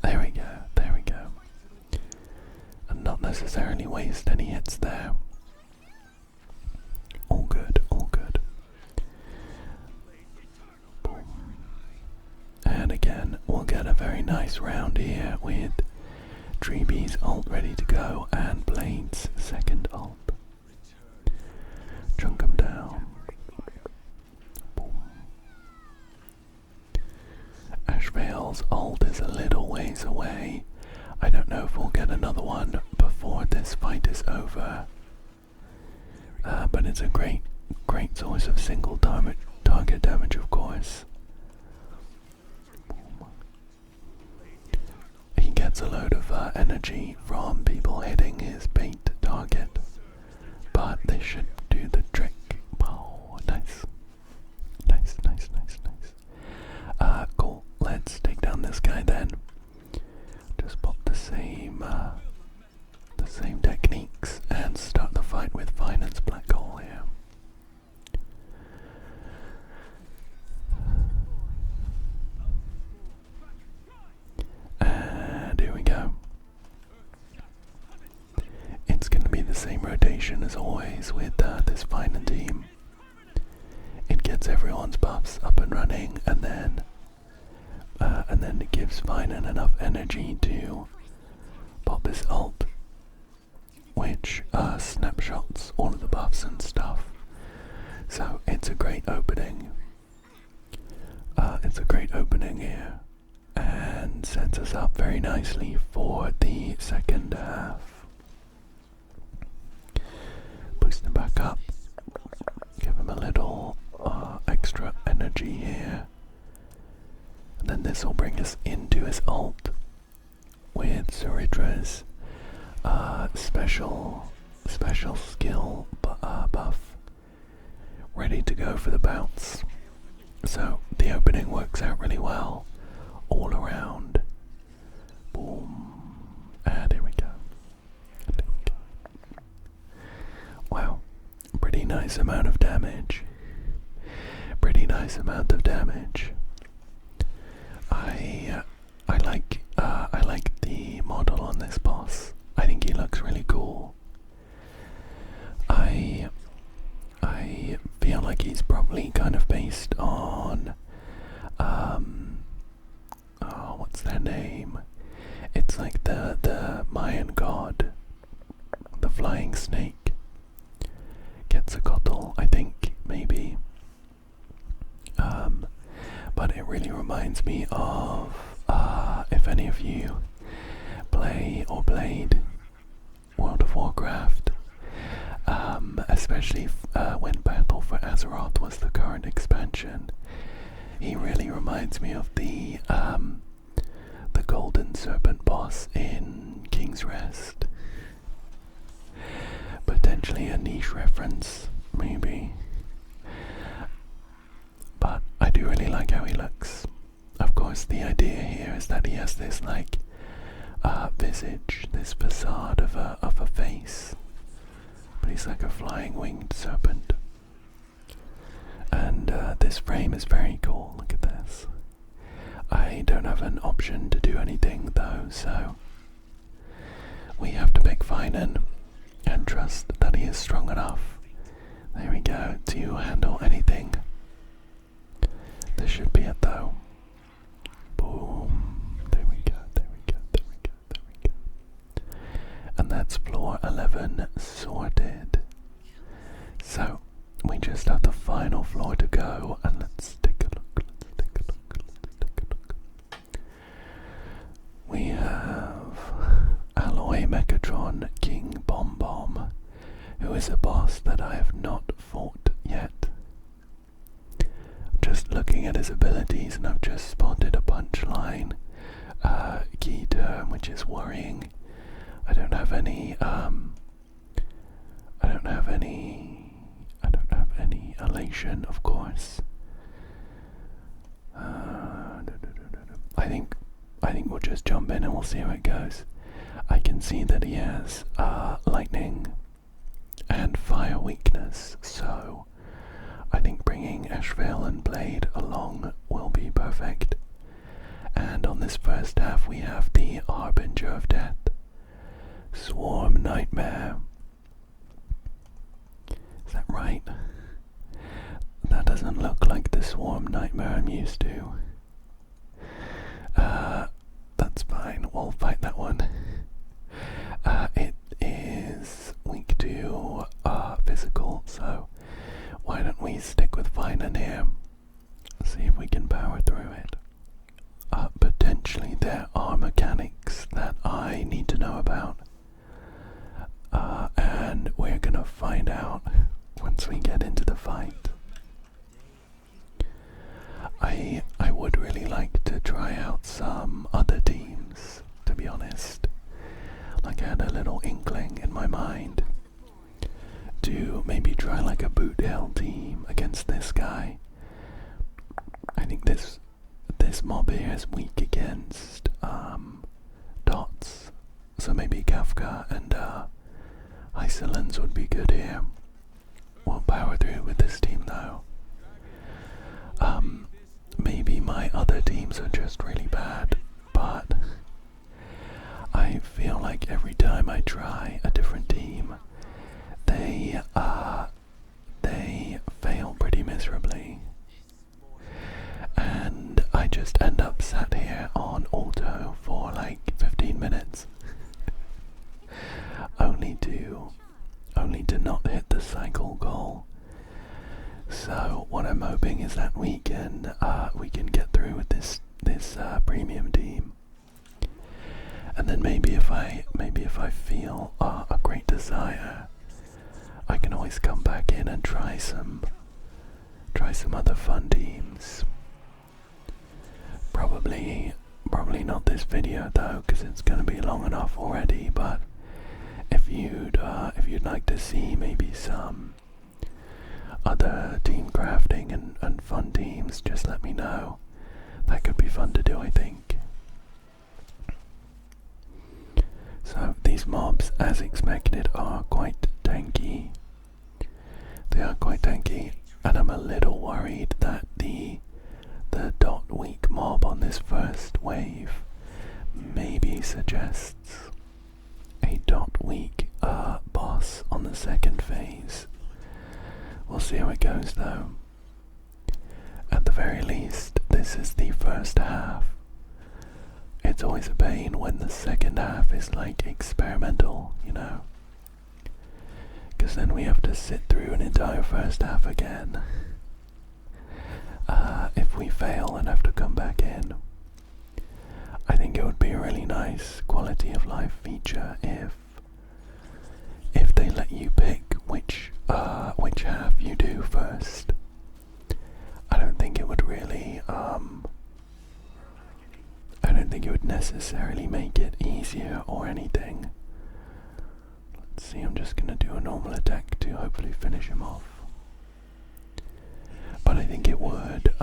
There we go, there we go. And not necessarily waste any hits there. All good, all good. Boom. And again, we'll get a very nice round here with Treebee's ult ready to go and Blade's second ult. Chunk him down. Boom. Ashvale's ult is a little ways away. I don't know if we'll get another one before this fight is over. But it's a great source of single target damage, of course. He gets a load of energy from people hitting his bait target, but they should do the trick. Oh, nice. Nice, nice, nice, nice. Cool. Let's take down this guy then. Just pop the same techniques and start the fight with Finance Black Hole here. And here we go. It's going to be the same rotation as always with this Finance team. It gets everyone's buffs up and running, and then it gives Finan enough energy to pop his ult, which snapshots all of the buffs and stuff. So it's a great opening. It's a great opening here, and sets us up very nicely for the second half. Boost him back up. Give him a little extra energy here. And then this will bring us into his ult with Zuridra's special skill buff ready to go for the bounce. So the opening works out really well all around. Boom. And here we go. Wow. Pretty nice amount of damage. Pretty nice amount of damage. I like the model on this boss. I think he looks really cool. I feel like he's probably kind of based on what's their name? It's like the Mayan god, the flying snake. Quetzalcoatl, I think, maybe. But it really reminds me of if any of you play or played World of Warcraft, especially when Battle for Azeroth was the current expansion. He really reminds me of the Golden Serpent boss in King's Rest. Potentially a niche reference, maybe. But I do really like how he looks. Of course, the idea here is that he has this visage, this facade of a face, but he's like a flying winged serpent. And this frame is very cool. Look at this. I don't have an option to do anything though, so we have to pick Finan and trust that he is strong enough. There we go, to handle anything. This should be it though. Boom. There we go, there we go, there we go, there we go. And that's floor 11 sorted. So, we just have the final floor to go, and let's take a look, let's take a look, let's take a look. We have Alloy Mechatron King Bomb Bomb, who is a boss that I have not fought yet. Just looking looking at his abilities and I've just spotted a punchline key term, which is worrying. I don't have any elation, of course. I think we'll just jump in and we'll see how it goes. I can see that he has lightning and fire weakness, so I think bringing Ashvale and Blade along will be perfect. And on this first half we have the Harbinger of Death, Swarm Nightmare. Is that right? That doesn't look like the Swarm Nightmare I'm used to. That's fine, we'll fight that one. It is weak to physical, so why don't we stick with Finan here? See if we can power through it. Potentially there are mechanics that I need to know about. And we're gonna find out once we get into the fight. I would really like to try out some other teams, to be honest. Like I had a little inkling in my mind to maybe try like a boot hill team against this guy. I think this mob here is weak against dots, so maybe Kafka and Isolans would be good here. We'll power through with this team though. Maybe my other teams are just really bad, but I feel like every time I try a different team, they fail pretty miserably. And I just end up sat here on auto for like 15 minutes. only to not hit the cycle goal. So what I'm hoping is that we can get through with this premium team. And then maybe if I feel a great desire, I can always come back in and try some other fun teams. Probably not this video though, because it's going to be long enough already. But if you'd like to see maybe some other team crafting and fun teams, just let me know. That could be fun to do, I think. So these mobs, as expected, are quite tanky. They are quite tanky, and I'm a little worried that the dot weak mob on this first wave maybe suggests a dot weak boss on the second phase. We'll see how it goes though. At the very least, this is the first half. It's always a pain when the second half is like experimental, you know? Because then we have to sit through an entire first half again. If we fail and have to come back in. I think it would be a really nice quality of life feature if they let you pick which half you do first. I don't think it would really I don't think it would necessarily make it easier or anything. Let's see, I'm just gonna do a normal attack to hopefully finish him off. But I think it would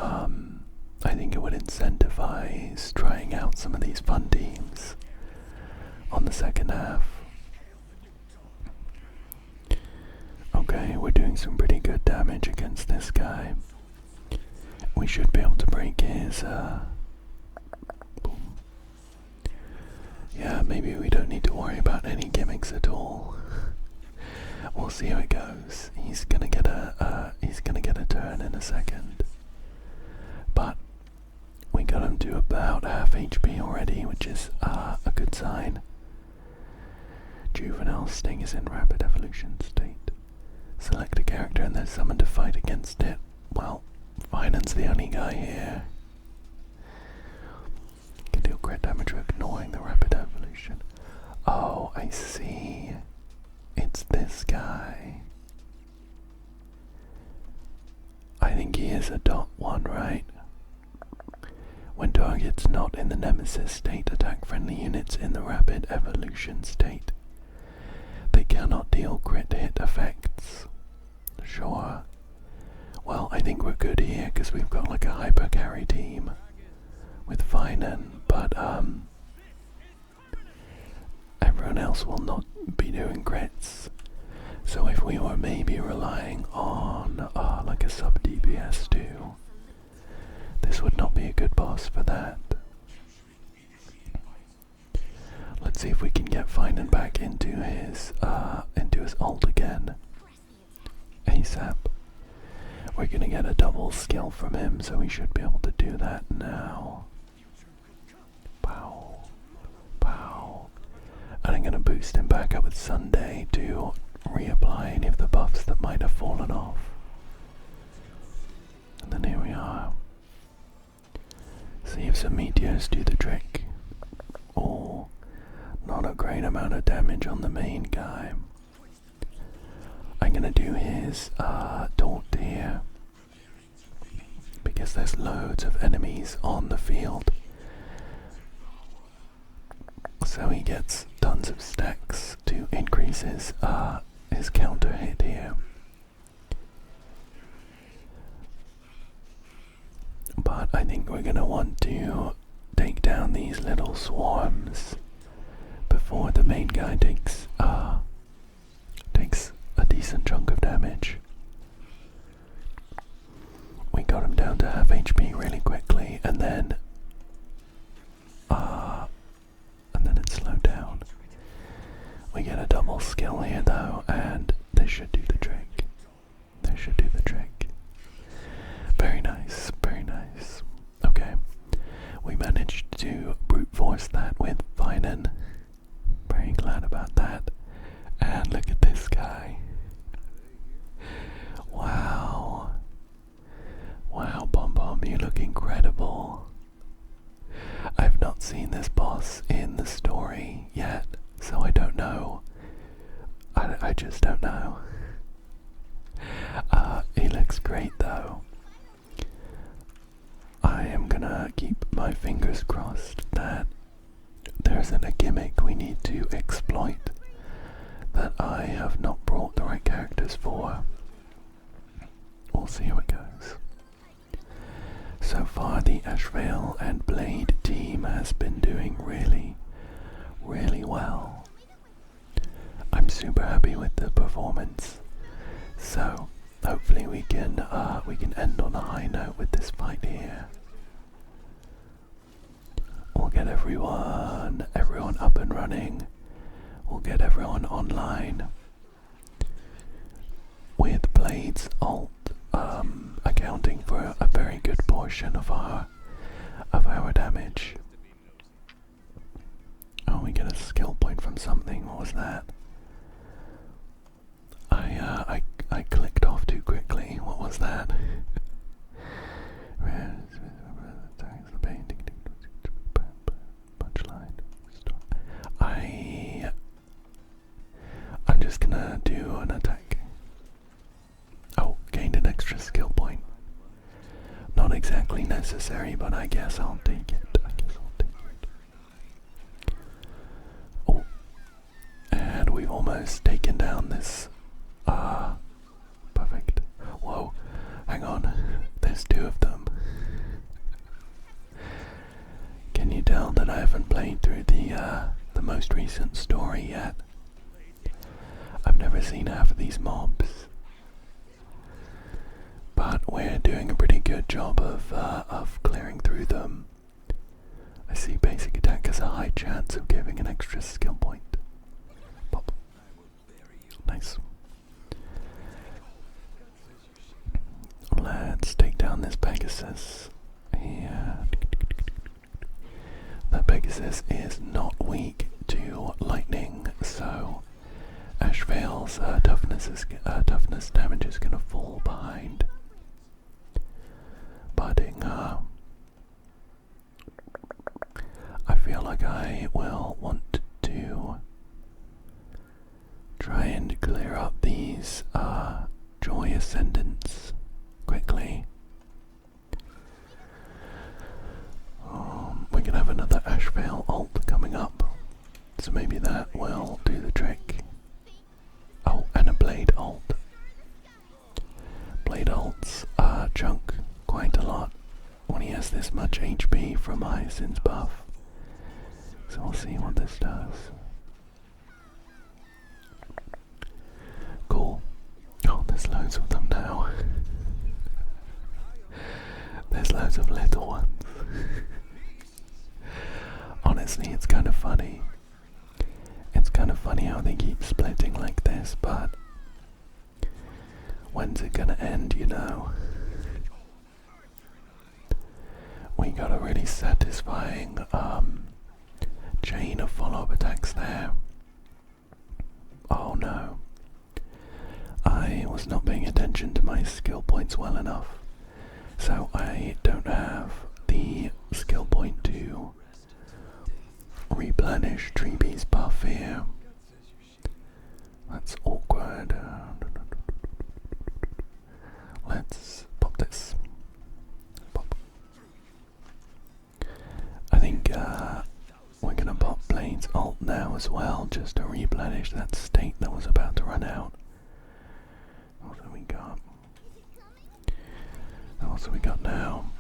incentivize trying out some of these fun teams on the second half. Okay, we're doing some pretty good damage against this guy. We should be able to break his boom. Yeah, maybe we don't need to worry about any gimmicks at all. We'll see how it goes. He's gonna get a turn in a second. But we got him to about half HP already, which is a good sign. Juvenile Sting is in rapid evolution state. Select a character and then summon to fight against it. Well, Finan's the only guy here. Can deal crit damage for ignoring the rapid evolution. Oh, I see. It's this guy. I think he is a dot one, right? targets not in the Nemesis state attack friendly units in the rapid evolution state. They cannot deal crit hit effects. Sure. Well, I think we're good here because we've got like a hyper carry team with Finan, but everyone else will not be doing crits. So if we were maybe relying on like a sub DPS too, this would not be a good boss for that. Let's see if we can get Finan back into his ult again. ASAP. We're gonna get a double skill from him, so we should be able to do that now. Pow. Pow. And I'm gonna boost him back up with Sunday to reapply any of the buffs that might have fallen off. And then here we are. See if some meteors do the trick. Oh, not a great amount of damage on the main guy. I'm gonna do his taunt here because there's loads of enemies on the field, so he gets tons of stacks to increase his counter hit here. But I think we're gonna want to take down these little swarms before the main guy takes a decent chunk of damage. We got him down to half HP really quickly, and then it slowed down. We get a double skill here though, and this should do the trick. This should do the trick. Very nice, very nice. Okay, we managed to brute force that with Finan. Very glad about that. And look at this guy. Wow. Wow, Bom Bom, you look incredible. I've not seen this boss in the story yet, so I don't know. I just don't know. He looks great though. I am gonna keep my fingers crossed that there isn't a gimmick we need to exploit that I have not brought the right characters for. We'll see how it goes. So far the Ashvale and Blade team has been doing really, really well. I'm super happy with the performance. So hopefully we can end on a high note with this fight here. We'll get everyone up and running. We'll get everyone online. With Blade's ult accounting for a very good portion of our damage. Oh, we get a skill point from something. What was that? I clicked off too quickly. What was that? I'm just gonna do an attack. Oh, gained an extra skill point. Not exactly necessary, but I guess I'll take it. Oh, and we've almost taken down this. Perfect. Whoa, hang on. There's two of them. Can you tell that I haven't played through the most recent story yet? I've never seen half of these mobs, but we're doing a pretty good job of clearing through them. I see basic attack has a high chance of giving an extra skill point. Pop. Nice. Let's take down this Pegasus here. That Pegasus is not weak to lightning, so Ashvale's toughness damage is going to fall behind. But I feel like I will want to try and clear up these Joy Ascendants quickly. maybe that will do the trick. Oh, and a blade ult. Blade ults chunk quite a lot when he has this much HP from Hyacinth's buff. So we'll see what this does. Cool. Oh, there's loads of them now. There's loads of little ones. Honestly, it's kind of funny. It's kind of funny how they keep splitting like this, but when's it gonna end, you know? We got a really satisfying chain of follow-up attacks there. Oh no. I was not paying attention to my skill points well enough, so I don't have the skill point to replenish Treebee's buff here. That's awkward. Let's pop this. Pop. I think we're gonna pop Blade's ult now as well, just to replenish that state that was about to run out. What have we got? What have we got now?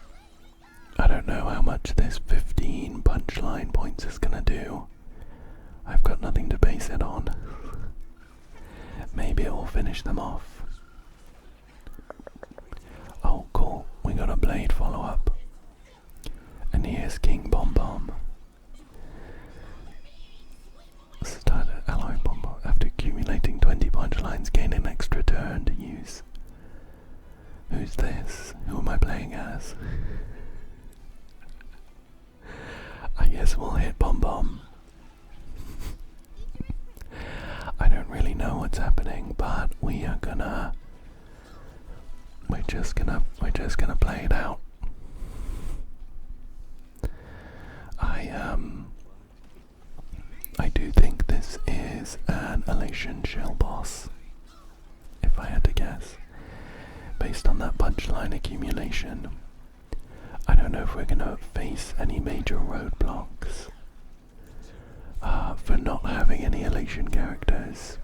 I don't know how much this 15 punchline points is gonna do. I've got nothing to base it on. Maybe it will finish them off. Oh cool, we got a Blade follow-up. And here's King Bomb Bomb. Started Alloy Bomb Bomb. After accumulating 20 punchlines, gain an extra turn to use. Who's this? Who am I playing as? I guess we'll hit Bomb Bomb. I don't really know what's happening, but we are gonna we're just gonna play it out. I do think this is an Elation Shell boss, if I had to guess, based on that punchline accumulation. I don't know if we're gonna face any major roadblocks for not having any Elation characters.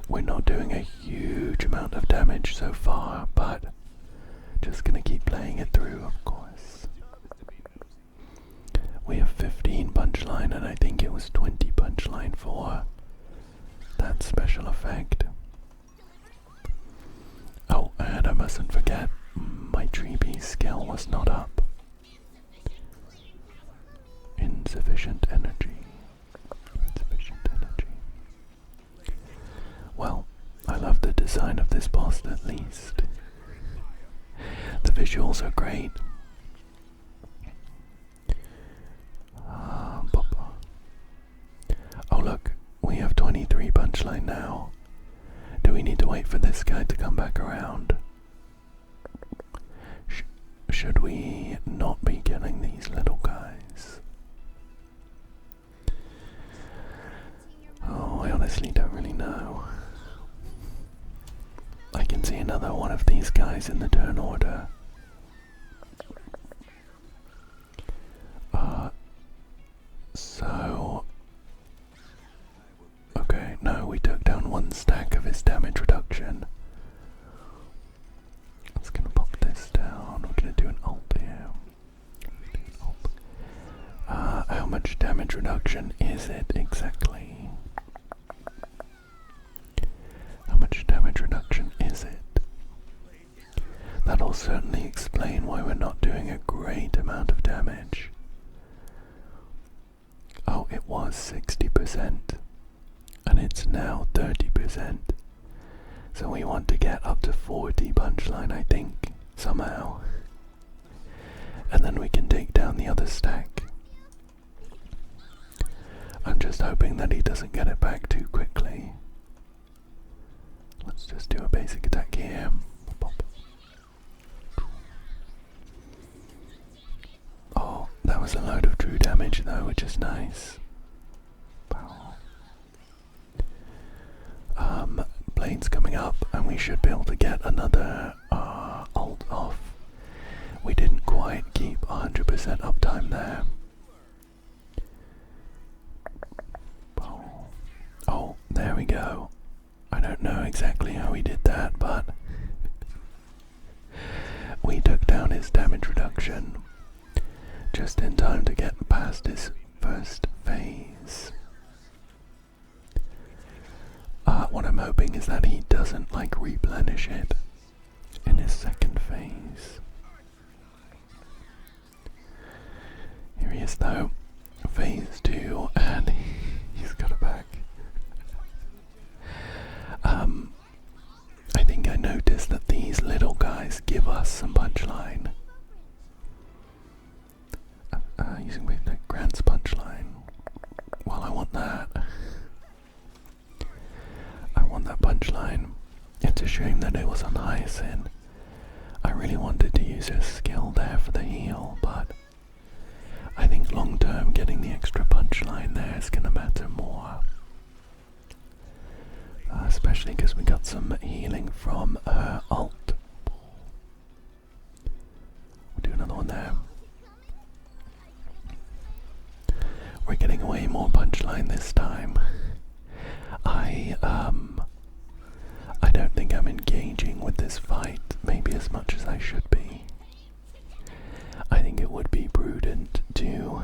We're not doing a huge amount of damage so far, but just gonna keep playing it through, of course. We have 15 punchline, and I think it was 20 punchline for that special effect. Oh, and I mustn't forget, my Treebee skill was not up. Insufficient energy. Insufficient energy. Well, I love the design of this boss at least. The visuals are great. Oh look, we have 23 punchline now. Do we need to wait for this guy to come back around? Should we not be killing these little guys? Oh, I honestly don't really know. I can see another one of these guys in the turn order. Okay, no, we took down one stack of his damage reduction. It's gonna pop this down. We're gonna do an ult here. How much damage reduction is it exactly? How much damage reduction is it? That'll certainly explain why we're not doing a great amount of damage. Oh, it was 60%, and it's now 30%. So we want to get up to 40 punchline, I think, somehow. And then we can take down the other stack. I'm just hoping that he doesn't get it back too quickly. Let's just do a basic attack here. Pop. Oh, that was a load of true damage though, which is nice. Blade's coming up, and we should be able to get another ult off. We didn't quite keep 100% uptime there. reduction. Just in time to get past his first phase. What I'm hoping is that he doesn't like replenish it in his second phase. Here he is though, phase 2, and he's got it back. I think I noticed that these little guys give us some punchline. Using the Grant's punchline. Well, I want that. I want that punchline. It's a shame that it was on Hyacinth. I really wanted to use his skill there for the heal, but I think long term getting the extra punchline there is gonna matter more. Especially because we got some healing from her ult. We'll do another one there. We're getting way more punchline this time. I don't think I'm engaging with this fight maybe as much as I should be. I think it would be prudent to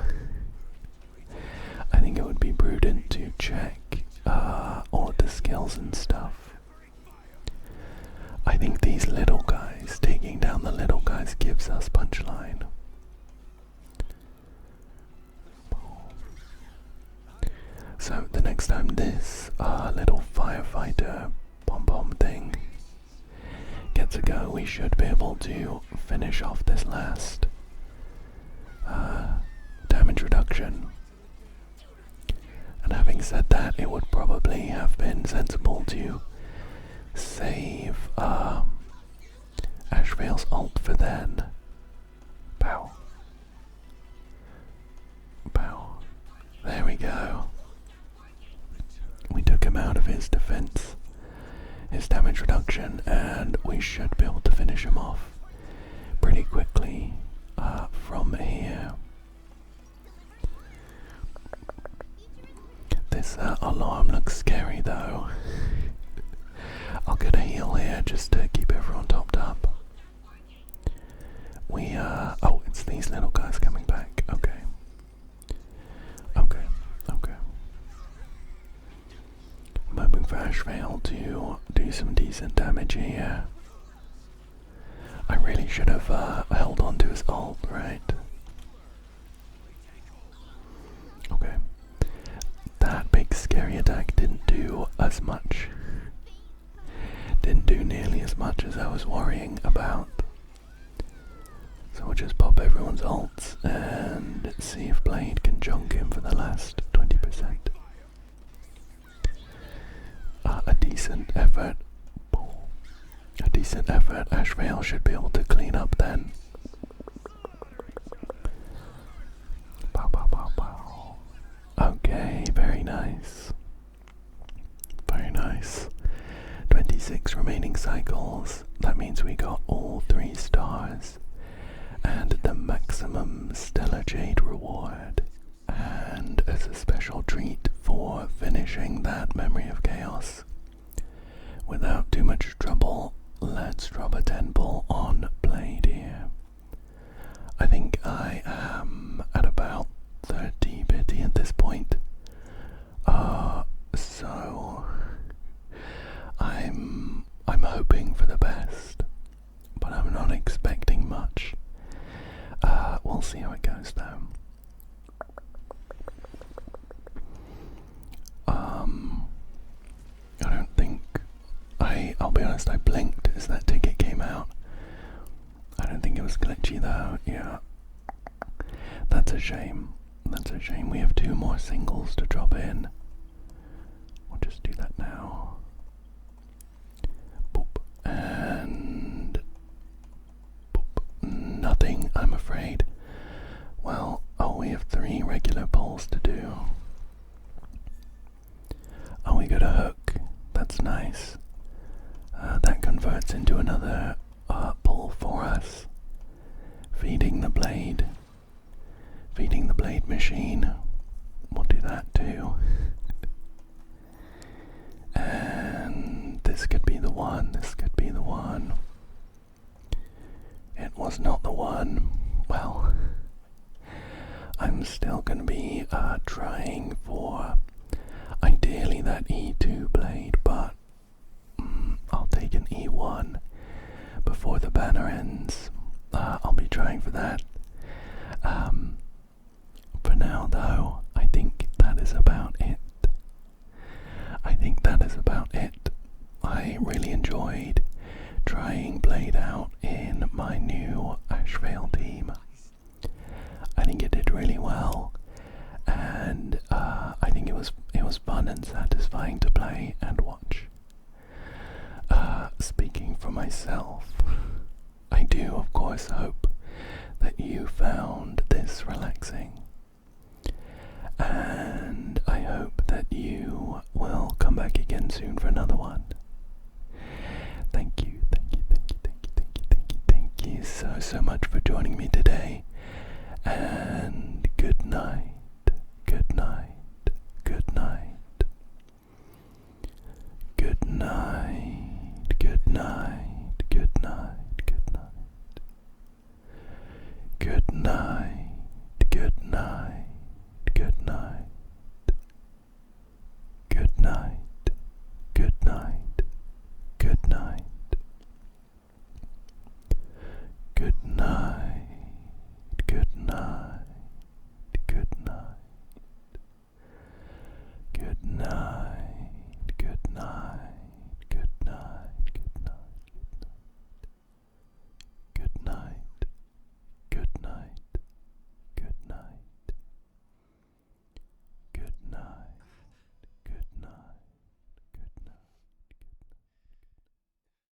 check all of the skills and stuff. I think these little guys, taking down the little guys gives us punchline. So the next time this little firefighter pom-pom thing gets a go, we should be able to finish off this last damage reduction. And having said that, it would probably have been sensible to save Ashvale's ult for then. Pow. Pow. There we go. We took him out of his defense, his damage reduction, and we should be able to finish him off pretty quickly from here. This alarm looks scary though. I'll get a heal here just to keep everyone topped up. Oh, it's these little guys coming back. Okay. I'm hoping for Ashvale to do some decent damage here. I really should have held on to his ult, right? Okay. That big scary attack didn't do as much. Didn't do nearly as much as I was worrying about. So we'll just pop everyone's ults and see if Blade can junk him for the last 20%. A decent effort. A decent effort. Ashvale should be able to clean up then. Pow, pow, pow, pow. Okay, very nice. Very nice. 26 remaining cycles. That means we got all 3 stars. And the maximum Stellar Jade reward. And as a special treat for finishing that Memory of Chaos without too much trouble, let's drop a 10 pull on Blade here. I think I am at about 30 bitty at this point. So I'm hoping for the best, but I'm not expecting much. We'll see how it goes though. I don't think I'll be honest, I blinked as that ticket came out. I don't think it was glitchy though, yeah. That's a shame. That's a shame. We have 2 more singles to drop in. We'll just do that now. Boop. And boop. Nothing, I'm afraid. Well, we have 3 regular pulls to do. Oh, we got a hook. That's nice. That converts into another pull for us. Feeding the blade. Feeding the blade machine. We'll do that too. And this could be the one. This could be the one. It was not the one. am still going to be trying for ideally that E2 blade, but I'll take an E1 before the banner ends. I'll be trying for that. For now though, I think that is about it. I really enjoyed trying Blade out in my new Ashvale team. I think it did really well, and I think it was fun and satisfying to play and watch. Speaking for myself, I do of course hope that you found this relaxing, and I hope that you will come back again soon for another one. Thank you so much for joining me today, and good night, good night, good night, good night, good night, good night, good night, good night.